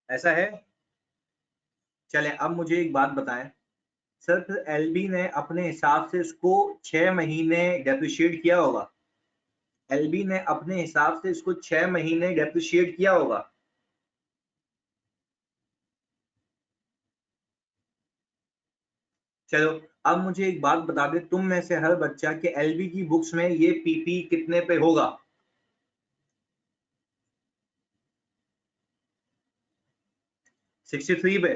ऐसा है? चलें अब मुझे एक बात बताएं सर, फिर एलबी ने अपने हिसाब से इसको 6 महीने डेप्रिशिएट किया होगा? एलबी ने अपने हिसाब से इसको 6 महीने डेप्रिशिएट किया होगा? चलो अब मुझे एक बात बता दे, तुम में से हर बच्चा के एलबी की बुक्स में ये पीपी कितने पे होगा? 63 पे।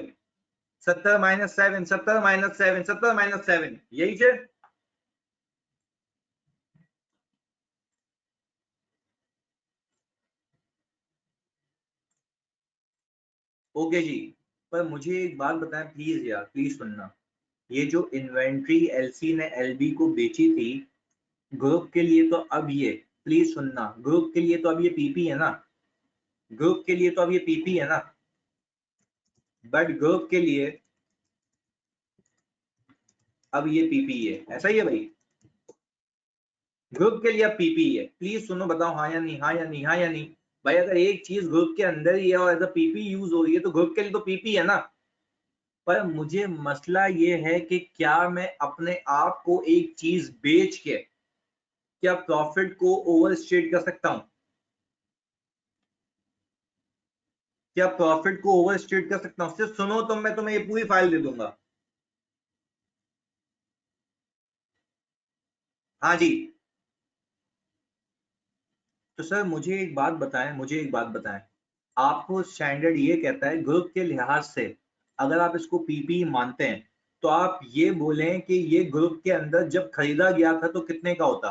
70 माइनस 7, 70 माइनस 7, 70 माइनस 7, यही है। ओके जी। पर मुझे एक बात बताएं प्लीज यार, प्लीज सुनना। ये जो इन्वेंट्री एलसी ने एलबी को बेची थी ग्रुप के लिए, तो अब ये, प्लीज सुनना, ग्रुप के लिए तो अब ये पीपी है ना? ग्रुप के लिए तो अब ये पीपी है ना? बट ग्रुप के लिए अब ये पीपी है। ऐसा ही है भाई? ग्रुप के लिए अब पीपी है। प्लीज सुनो, बताओ हाँ या नहीं, हाँ या नहीं, हाँ या नहीं। भाई अगर एक चीज ग्रुप के अंदर ही है और एज अ पीपी यूज हो रही है तो ग्रुप के लिए तो पीपी है ना? पर मुझे मसला ये है कि क्या मैं अपने आप को एक चीज बेच के क्या प्रॉफिट को ओवर स्टेट कर सकता हूं? क्या प्रॉफिट को ओवर स्टेट कर सकता हूं? सिर्फ सुनो, तो मैं तुम्हें ये पूरी फाइल दे दूंगा। हाँ जी। तो सर मुझे एक बात बताएं, मुझे एक बात बताएं, आपको स्टैंडर्ड ये कहता है ग्रुप के लिहाज से अगर आप इसको पीपी मानते हैं तो आप ये बोलें कि ये ग्रुप के अंदर जब खरीदा गया था तो कितने का होता?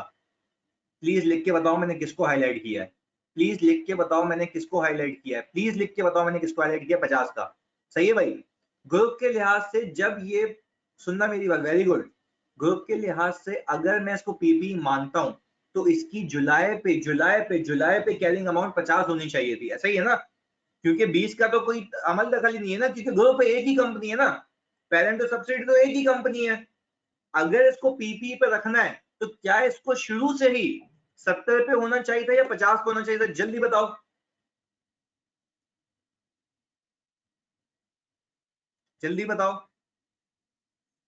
प्लीज लिख के बताओ मैंने किसको हाईलाइट किया है। प्लीज लिख के बताओ मैंने किसको हाईलाइट किया है। प्लीज लिख के बताओ मैंने किसको हाईलाइट किया? 50 का। सही है भाई? ग्रुप के लिहाज से जब ये, सुनना मेरी बात, वेरी गुड। ग्रुप के लिहाज से अगर मैं इसको पीपी मानता हूं तो इसकी जुलाई पे कैरिंग अमाउंट 50 होनी चाहिए थी। ऐसा ही है ना? क्योंकि 20 का तो कोई अमल दखल ही नहीं है ना, क्योंकि ग्रुप एक ही कंपनी है ना, पेरेंट और सब्सिडी तो एक ही कंपनी है। अगर इसको पीपी पे रखना है तो क्या इसको शुरू से ही 70 पे होना चाहिए था या 50 पे होना चाहिए था? जल्दी बताओ, जल्दी बताओ।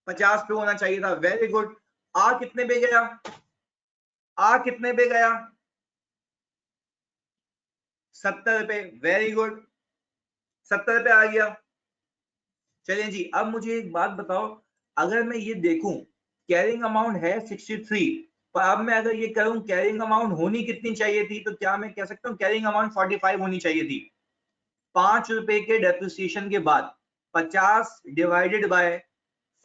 50 पे होना चाहिए था। Very good. आ कितने पे गया? आ कितने पे गया? 70 पे। वेरी गुड, 70 पे आ गया। चलिए जी, अब मुझे एक बात बताओ, अगर मैं ये देखूं कैरिंग अमाउंट है 63, पर अब मैं अगर ये करूं कैरिंग अमाउंट होनी कितनी चाहिए थी, तो क्या मैं कह सकता हूं कैरिंग अमाउंट 45 होनी चाहिए थी? ₹5 के डेप्रिसिएशन के बाद 50 डिवाइडेड बाय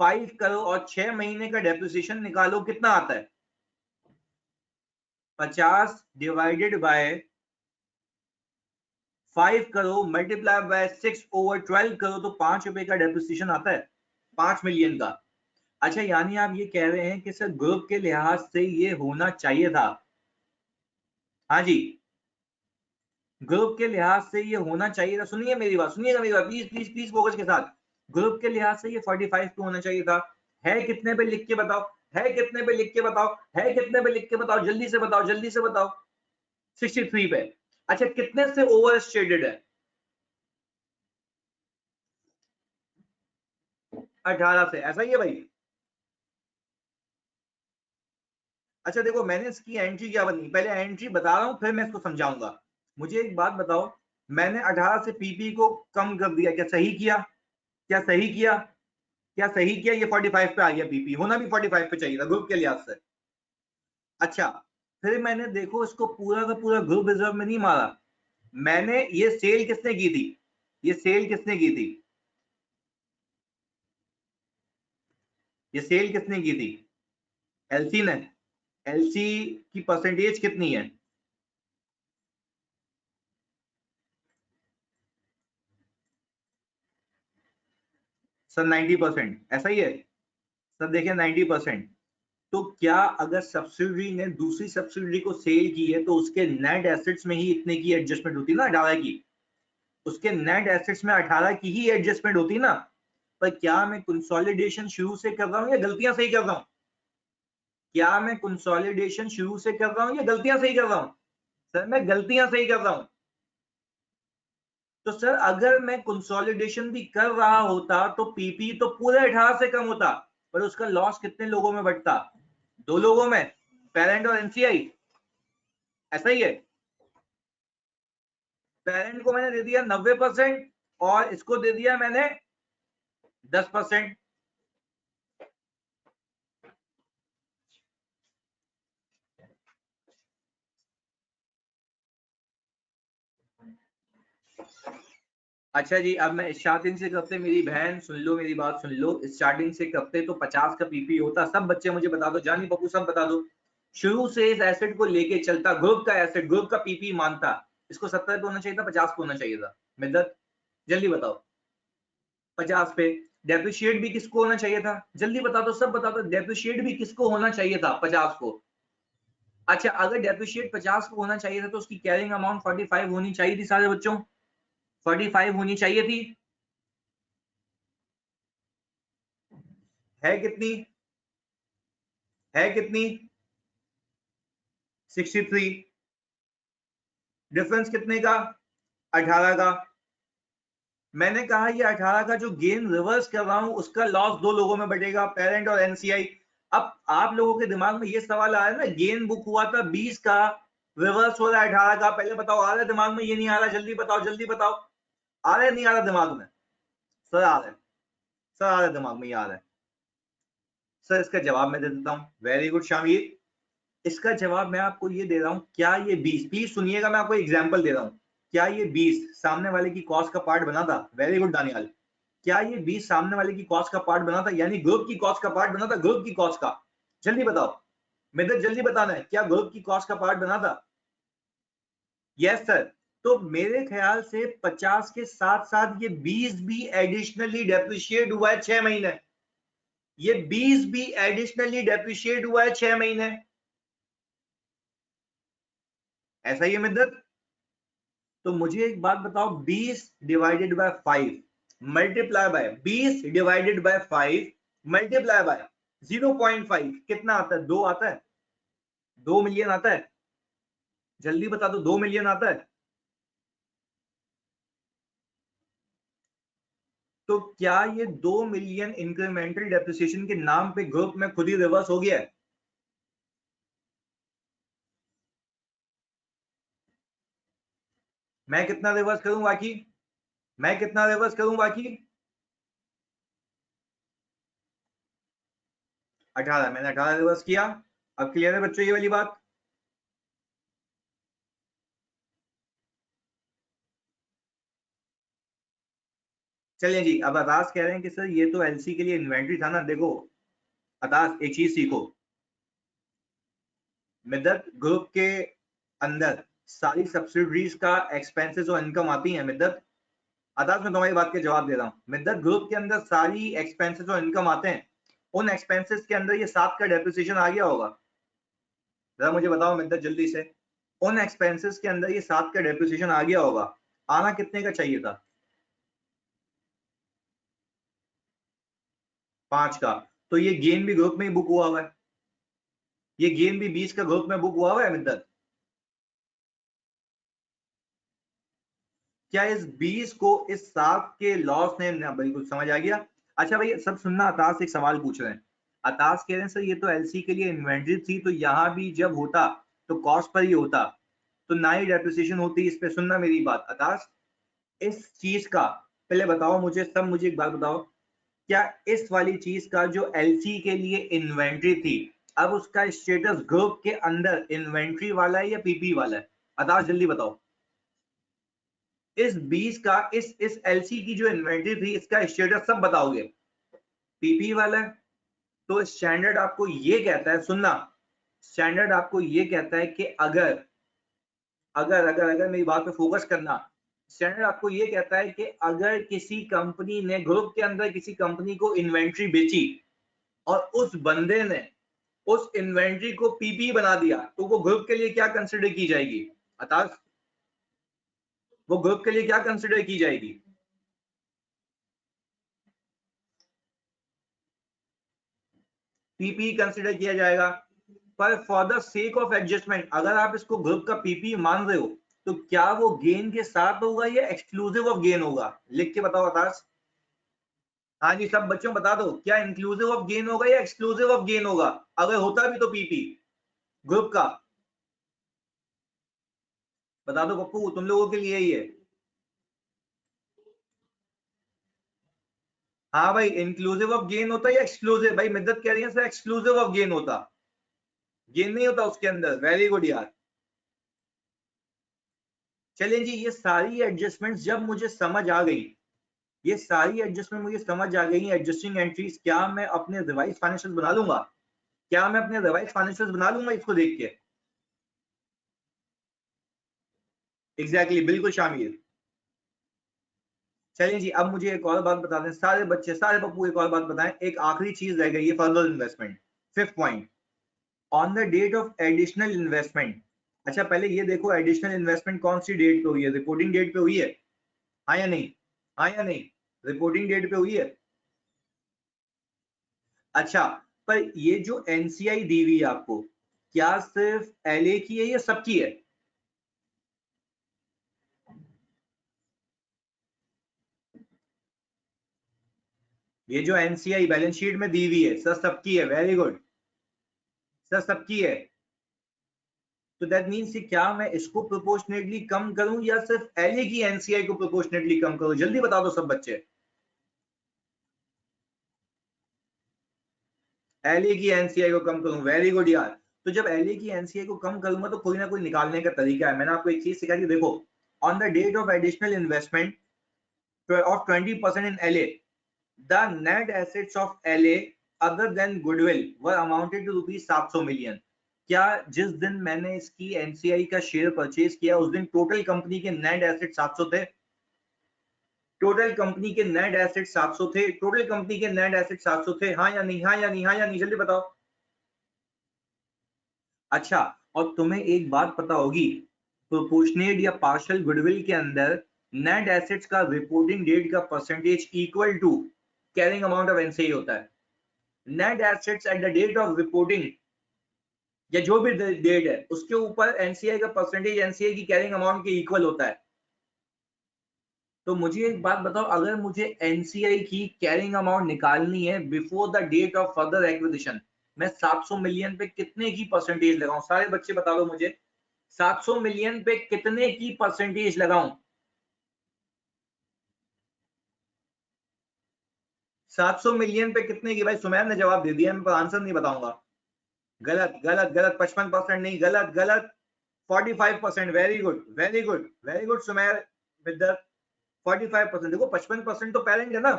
5 करो और 6 महीने का डेप्रिसिएशन निकालो, कितना आता है? 50 डिवाइडेड बाय 5 करो मल्टीप्लाई बाय 6/12 करो तो ₹5 का डेप्रिसिएशन आता है। 5 मिलियन का। अच्छा यानी आप ये कह रहे हैं कि सर ग्रुप के लिहाज से ये होना चाहिए था। हाँ जी, ग्रुप के लिहाज से ये होना चाहिए था। सुनिए मेरी बात, सुनिएगा मेरी बात, प्लीज प्लीज प्लीज फोकस के साथ। ग्रुप के लिहाज से ये 45 पे होना चाहिए था। है कितने पे लिख के बताओ, है कितने पे लिख के बताओ, है कितने पे लिख के बताओ, जल्दी से बताओ, जल्दी से बताओ। 63 पे। अच्छा कितने से ओवर स्टेटेड है? 18 से। ऐसा ही है भाई? अच्छा देखो मैंने इसकी एंट्री क्या बनी, पहले एंट्री बता रहा हूँ फिर मैं इसको समझाऊंगा। मुझे एक बात बताओ, मैंने 18 से पीपी को कम कर दिया, क्या सही किया? क्या सही किया? क्या सही किया? ये 45 पे आ गया पीपी, होना भी 45 पे चाहिए था ग्रुप के लिहाज से। अच्छा फिर मैंने देखो इसको पूरा का पूरा ग्रुप रिजर्व में नहीं मारा, मैंने ये सेल किसने की थी? ये सेल किसने की थी? ये सेल किसने की थी? एलसी ने। एलसी की परसेंटेज कितनी है? सर 90%। ऐसा ही है सर? देखिए 90%। तो क्या अगर सब्सिडरी ने दूसरी सब्सिडरी को सेल की है तो उसके नेट एसेट्स में ही इतने की एडजस्टमेंट होती ना, 18 की। उसके नेट एसेट्स में 18 की ही एडजस्टमेंट होती ना। पर क्या मैं कंसोलिडेशन शुरू से कर रहा हूँ या गलतियां सही कर रहा हूँ? क्या मैं कंसोलिडेशन शुरू से कर रहा हूँ या गलतियां सही कर रहा हूँ? सर मैं गलतियां सही कर रहा हूँ। तो सर अगर मैं कंसोलिडेशन भी कर रहा होता तो पीपी तो पूरे 18 से कम होता, पर उसका लॉस कितने लोगों में बढ़ता? 2 लोगों में, पेरेंट और एनसीआई। ऐसा ही है? पेरेंट को मैंने दे दिया 90% और इसको दे दिया मैंने 10%। अच्छा जी अब मैं स्टार्टिंग से करते, मेरी बहन सुन लो, मेरी बात सुन लो, स्टार्टिंग से करते तो 50 का पीपी होता। सब बच्चे मुझे बता दो, जानी पप्पू सब बता दो। शुरू से इस एसेट को लेके चलता, ग्रुप का एसेट, ग्रुप का पीपी मानता। इसको 70 पे होना चाहिए था, 50 पे होना चाहिए था? मिद्दत जल्दी बताओ। 50 पे। डेप्रिशिएट भी किसको होना चाहिए था? जल्दी बता दो, सब बता दो, डेप्रिशिएट भी किसको होना चाहिए था? 50 को। अच्छा अगर डेप्रिशिएट 50 को होना चाहिए था तो उसकी कैरिंग अमाउंट 45 होनी चाहिए थी सारे बच्चों? 45 होनी चाहिए थी। है कितनी? है कितनी? 63। डिफरेंस कितने का? 18 का। मैंने कहा ये 18 का जो गेन रिवर्स कर रहा हूं उसका लॉस 2 लोगों में बटेगा, पेरेंट और एनसीआई। अब आप लोगों के दिमाग में ये सवाल आ रहा है ना, गेन बुक हुआ था 20 का, रिवर्स हो रहा है 18 का, पहले बताओ आ रहा है दिमाग में? ये नहीं आ रहा, जल्दी बताओ, जल्दी बताओ। आ रहा है नहीं आ रहा दिमाग में? सर आ रहा है, सर आ रहा है दिमाग में, ये आ रहा है। सर इसका जवाब मैं दे देता हूँ। Very good Shamir. इसका जवाब मैं आपको ये दे रहा हूँ, क्या ये 20, प्लीज सुनिएगा मैं आपको एग्जांपल दे रहा हूँ, क्या ये 20 सामने वाले की कॉस्ट का पार्ट बना था? Very good Daniyal. क्या ये 20 सामने वाले की कॉस्ट का पार्ट बना था, यानी ग्रुप की कॉस्ट का पार्ट बना था? ग्रुप की कॉस्ट का, जल्दी बताओ। मेरे जल्दी बताना है, क्या ग्रुप की कॉस्ट का पार्ट बना था? Yes sir. तो मेरे ख्याल से 50 के साथ साथ ये 20 भी एडिशनली डेप्रिशिएट हुआ है 6 महीने। ये 20 भी एडिशनली डेप्रिशिएट हुआ है 6 महीने। ऐसा ही है मिद्दत? तो मुझे एक बात बताओ, 20 divided by 5 multiply by 20 divided by 5 multiply by 0.5 कितना आता है? 2 आता है? 2 मिलियन आता है? जल्दी बता दो, 2 मिलियन आता है? तो क्या ये 2 मिलियन इंक्रीमेंटल डेप्रिसिएशन के नाम पे ग्रुप में खुद ही रिवर्स हो गया है? मैं कितना रिवर्स करूं बाकी? मैं कितना रिवर्स करूं बाकी? 18। मैंने 18 रिवर्स किया। अब क्लियर है बच्चों ये वाली बात? चलिए जी, अब अताश कह रहे हैं कि सर ये तो एलसी के लिए इन्वेंट्री था ना। देखो अताश एक चीज सीखो, मिद्दत ग्रुप के अंदर सारी सब्सिडरीज का एक्सपेंसेस और इनकम आती है मिद्दत। अर्थात मैं तुम्हारी बात के जवाब दे रहा हूँ। मिद्दत ग्रुप के अंदर सारी एक्सपेंसेस और इनकम आते हैं, उन एक्सपेंसेस के अंदर ये 7 का डेप्रिसिएशन आ गया होगा। जरा मुझे बताओ मिद्दत जल्दी से, उन एक्सपेंसेस के अंदर ये 7 का डेप्रिसिएशन आ गया होगा, आना कितने का चाहिए था? 5 का। तो ये गेन भी ग्रुप में ही बुक हुआ हुआ है, ये गेन भी 20 का ग्रुप में बुक हुआ हुआ है मिद्दत। क्या इस 20 को इस 7 के लॉस ने बिल्कुल समझ आ गया। अच्छा भाई सब सुनना, अताश एक सवाल पूछ रहे हैं। अताश कह रहे हैं सर ये तो एलसी के लिए इन्वेंट्री थी, तो यहाँ भी जब होता तो कॉस्ट पर ही होता, तो ना ही डेप्रिसिएशन होती। इस पे सुनना मेरी बात अताश, इस चीज का पहले बताओ मुझे, सब मुझे एक बात बताओ, क्या इस वाली चीज का जो एलसी के लिए इन्वेंट्री थी, अब उसका स्टेटस ग्रुप के अंदर इन्वेंट्री वाला है या पीपी वाला है? अताश जल्दी बताओ। इस 20 का इस एलसी की जो इन्वेंट्री थी, इसका स्टेटस सब बताओगे, पीपी वाला है। तो स्टैंडर्ड आपको ये कहता है, सुनना, स्टैंडर्ड आपको ये कहता है कि अगर अगर अगर अगर मेरी बात पे फोकस करना, स्टैंडर्ड आपको ये कहता है कि अगर किसी कंपनी ने ग्रुप के अंदर किसी कंपनी को इन्वेंट्री बेची और उस बंदे ने उस इन्वेंट्री को पीपी बना दिया, तो वो ग्रुप के लिए क्या कंसिडर की जाएगी? अर्थात वो ग्रुप के लिए क्या कंसिडर की जाएगी? पीपी कंसिडर किया जाएगा। पर for the sake of adjustment, अगर आप इसको ग्रुप का पीपी मान रहे हो, तो क्या वो गेन के साथ होगा या एक्सक्लूसिव ऑफ गेन होगा? लिख के बताओ आकाश। हाँ जी सब बच्चों बता दो, क्या इंक्लूसिव ऑफ गेन होगा या एक्सक्लूसिव ऑफ गेन होगा? अगर होता भी तो पीपी ग्रुप का, बता दो पप्पू, तुम लोगों के लिए ही है। हाँ भाई, इंक्लूसिव ऑफ गेन होता है या एक्सक्लूसिव? भाई मिद्दत कह रही है सर एक्सक्लूसिव ऑफ गेन होता, गेन नहीं होता उसके अंदर। वेरी गुड यार। चलिए जी, ये सारी एडजस्टमेंट्स जब मुझे समझ आ गई, ये सारी एडजस्टमेंट मुझे समझ आ गई, एडजस्टिंग एंट्रीज, क्या मैं अपने रिवाइज फाइनेंशियल बना लूंगा? क्या मैं अपने रिवाइज फाइनेंशियल बना लूंगा इसको देख के? एग्जैक्टली बिल्कुल शामिल। चलिए जी, अब मुझे एक और बात बता दें सारे बच्चे, सारे पप्पू, एक और बात बताएं, एक आखिरी चीज रह गई है, further investment, fifth point, on the date of additional investment. अच्छा पहले ये देखो, एडिशनल इन्वेस्टमेंट कौन सी डेट पे हुई है? रिपोर्टिंग डेट पे हुई है, हाँ या नहीं? हाँ या नहीं? रिपोर्टिंग डेट पे हुई है। अच्छा, पर ये जो एनसीआई दी हुई है आपको, क्या सिर्फ एलए की है या सबकी है? ये जो एनसीआई बैलेंस शीट में दी हुई है सर सबकी है, वेरी गुड, सर सबकी है। तो दैट मीन्स कि क्या मैं इसको प्रोपोर्शनेटली कम करूं या सिर्फ एलए की एनसीआई को प्रोपोर्शनेटली कम करूं? जल्दी बता दो सब बच्चे। एलए की एनसीआई को कम करूं, वेरी गुड यार। तो जब एलए की एनसीआई को कम करूंगा तो कोई ना कोई निकालने का तरीका है। मैंने आपको एक चीज सिखाई थी, देखो, on the date of additional investment of 20% in LA, the net assets of LA other than goodwill were amounted to rupees 700 million। क्या जिस दिन मैंने इसकी एनसीआई का शेयर परचेज किया उस दिन टोटल कंपनी के नेट एसेट 700 थे? टोटल कंपनी के नेट एसेट 700 थे, टोटल कंपनी के नेट एसेट 700 थे, हाँ या नहीं? हाँ या नहीं? हाँ या नहीं? जल्दी बताओ। अच्छा, और तुम्हें एक बात पता होगी, प्रोपोर्शनेट या पार्शियल गुडविल के अंदर नेट एसेट्स का रिपोर्टिंग डेट का percentage equal to carrying amount of NCI होता है। Net assets at the date of reporting या जो भी डेट है उसके ऊपर एनसीआई का परसेंटेज एनसीआई की कैरिंग अमाउंट के इक्वल होता है। तो मुझे एक बात बताओ, अगर मुझे एनसीआई की कैरिंग अमाउंट निकालनी है before the date of further acquisition, मैं 700 मिलियन पे कितने की परसेंटेज लगाऊं? सारे बच्चे बता दो मुझे, 700 मिलियन पे कितने की परसेंटेज लगाऊं? 700 मिलियन पे कितने की? भाई सुमैर ने जवाब दे दिया, मैं आंसर नहीं बताऊंगा। गलत गलत गलत, 55% नहीं, गलत गलत, 45%। Very good very good very good Sumair, Vidyarth, 45%। देखो 55% तो पेरेंट है ना,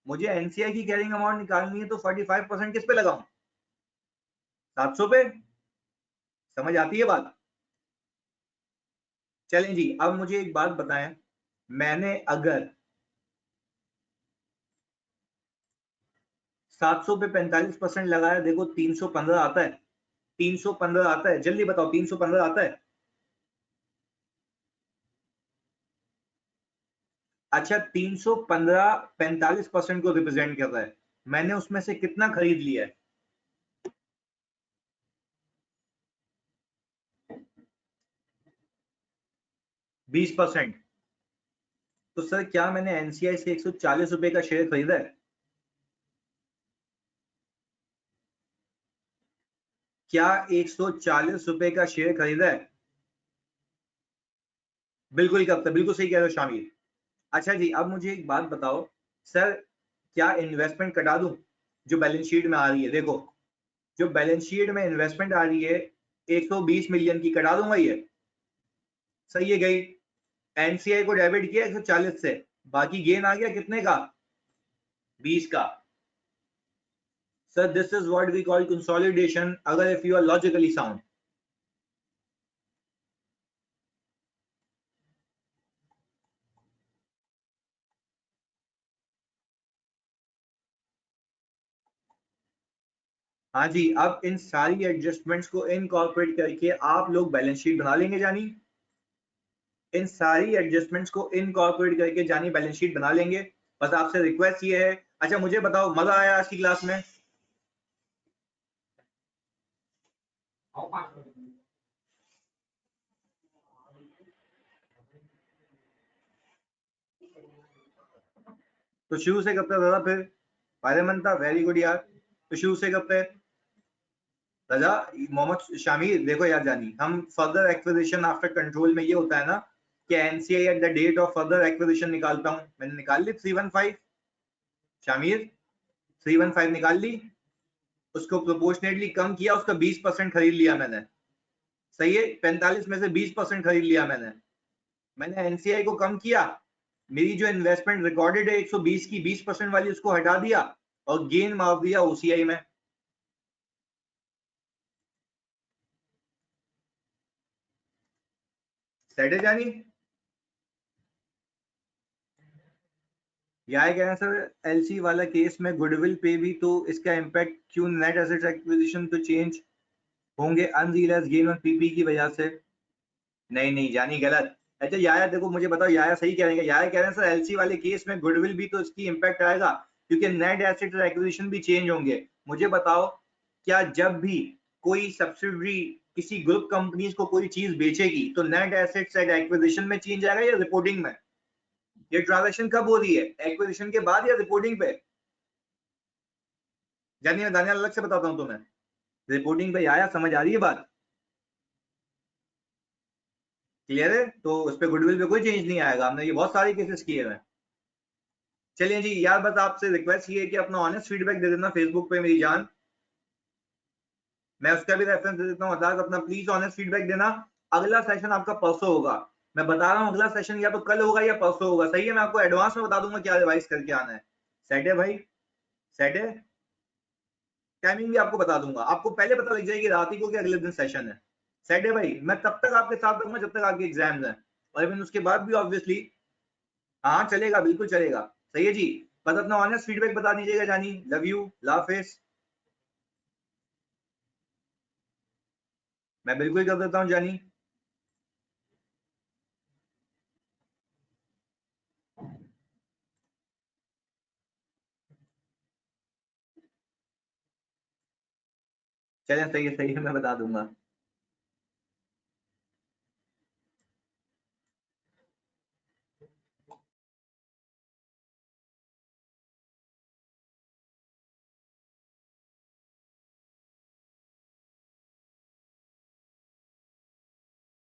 मुझे एनसीआई की कैरिंग अमाउंट निकालनी है तो 45% किस पे लगाऊं? 700 पे। समझ आती है बात? चलें जी, अब मुझे एक बात बताएं, मैंने अगर 700 पे 45% लगाया, देखो 315 आता है, 315 आता है, जल्दी बताओ 315 आता है। अच्छा 315 45% को रिप्रेजेंट कर रहा है, मैंने उसमें से कितना खरीद लिया है? 20%। तो सर क्या मैंने एनसीआई से 140 रुपए का शेयर खरीदा है? क्या 140 रुपए का शेयर खरीदा है? बिल्कुल करता है, बिल्कुल सही कह रहे हो शामिर। अच्छा जी, अब मुझे एक बात बताओ सर, क्या इन्वेस्टमेंट कटा दूं जो बैलेंस शीट में आ रही है? देखो जो बैलेंस शीट में इन्वेस्टमेंट आ रही है 120 मिलियन की, कटा दूंगा ये? सही है गई। एनसीआई को डेबिट किया 140 से, बाकी गेन आ गया कितने का? 20 का। Sir this is what we call consolidation, अगर if you are logically sound. हाँ जी, अब इन सारी एडजस्टमेंट्स को इनकॉर्पोरेट करके आप लोग बैलेंस शीट बना लेंगे जानी, इन सारी एडजस्टमेंट्स को इनकॉर्पोरेट करके जानी बैलेंस शीट बना लेंगे। बस आपसे रिक्वेस्ट ये है। अच्छा मुझे बताओ, मजा आया आज की क्लास में? तो शुरू से कब तक दादा? फिर फायदेमंद था, वेरी गुड यार। तो शुरू से कब तक राजा? मोहम्मद शामिर देखो यार जानी, हम फर्दर एक्विजिशन आफ्टर कंट्रोल में ये होता है ना कि NCI at the date of further acquisition निकालता हूं, मैंने निकाल ली 315। शामिर 315 निकाल ली, उसको प्रोपोर्शनेटली कम किया, उसका 20% खरीद लिया मैंने। सही है, 45 में से 20% खरीद लिया मैंने। मैंने एनसीआई को कम किया, मेरी जो इन्वेस्टमेंट रिकॉर्डेड है 120 की, 20% वाली उसको हटा दिया और गेन मार दिया ओसीआई में। सेट है जानी? यह कह रहे हैं सर एलसी वाला केस में गुडविल पे भी तो इसका इम्पैक्ट क्यों नेट एसेट्स एक्विजिशन तो चेंज होंगे अनरियलाइज्ड गेन और पीपी की वजह से? नहीं नहीं जानी गलत। अच्छा याया देखो मुझे बताओ, याया सही कह रहे हैं? याया कह रहे हैं सर एलसी वाले केस में गुडविल भी तो इसकी इम्पैक्ट आएगा क्योंकि नेट एसेट एक्विजिशन भी चेंज होंगे। मुझे बताओ क्या जब भी कोई सब्सिडरी किसी ग्रुप कंपनीज को कोई चीज बेचेगी तो नेट एसेट्स एट एक्विजिशन में चेंज आएगा या रिपोर्टिंग में? ये ट्रांजैक्शन कब हो रही है, एक्विजिशन के बाद या रिपोर्टिंग पे? जानिए मैं दानियाल अलग से बताता हूँ तुम्हें, रिपोर्टिंग पे आया, समझ आ रही है बात? क्लियर है? तो उस पर गुडविल पे कोई चेंज नहीं आएगा, हमने ये बहुत सारे केसेस किए हुए हैं। चलिए जी यार, बस आपसे रिक्वेस्ट ये है कि अपना ऑनेस्ट फीडबैक दे देना फेसबुक पे मेरी जान, मैं उसका भी रेफरेंस दे देता हूँ। अदाज अपना प्लीज ऑनेस्ट फीडबैक देना। अगला सेशन आपका परसों होगा, मैं बता रहा हूँ, अगला सेशन या तो कल होगा या परसों होगा। सही है, मैं आपको एडवांस में बता दूंगा क्या रिवाइज करके आना है। सेट है भाई? सेट है? टाइमिंग भी आपको बता दूंगा, आपको पहले पता लग जाएगी रात ही को कि अगले दिन सेशन है। सेट है भाई? मैं तब तक आपके साथ रहूंगा जब तक आपके एग्जाम्स हैं, और इवन उसके बाद भी ऑब्वियसली। हाँ चलेगा, बिल्कुल चलेगा। सही है जी, बस अपना ऑनेस्ट फीडबैक बता दीजिएगा जानी। Love you, Lafiz. मैं बिल्कुल कर देता हूँ जानी। चलें, सही है, सही है, मैं बता दूंगा।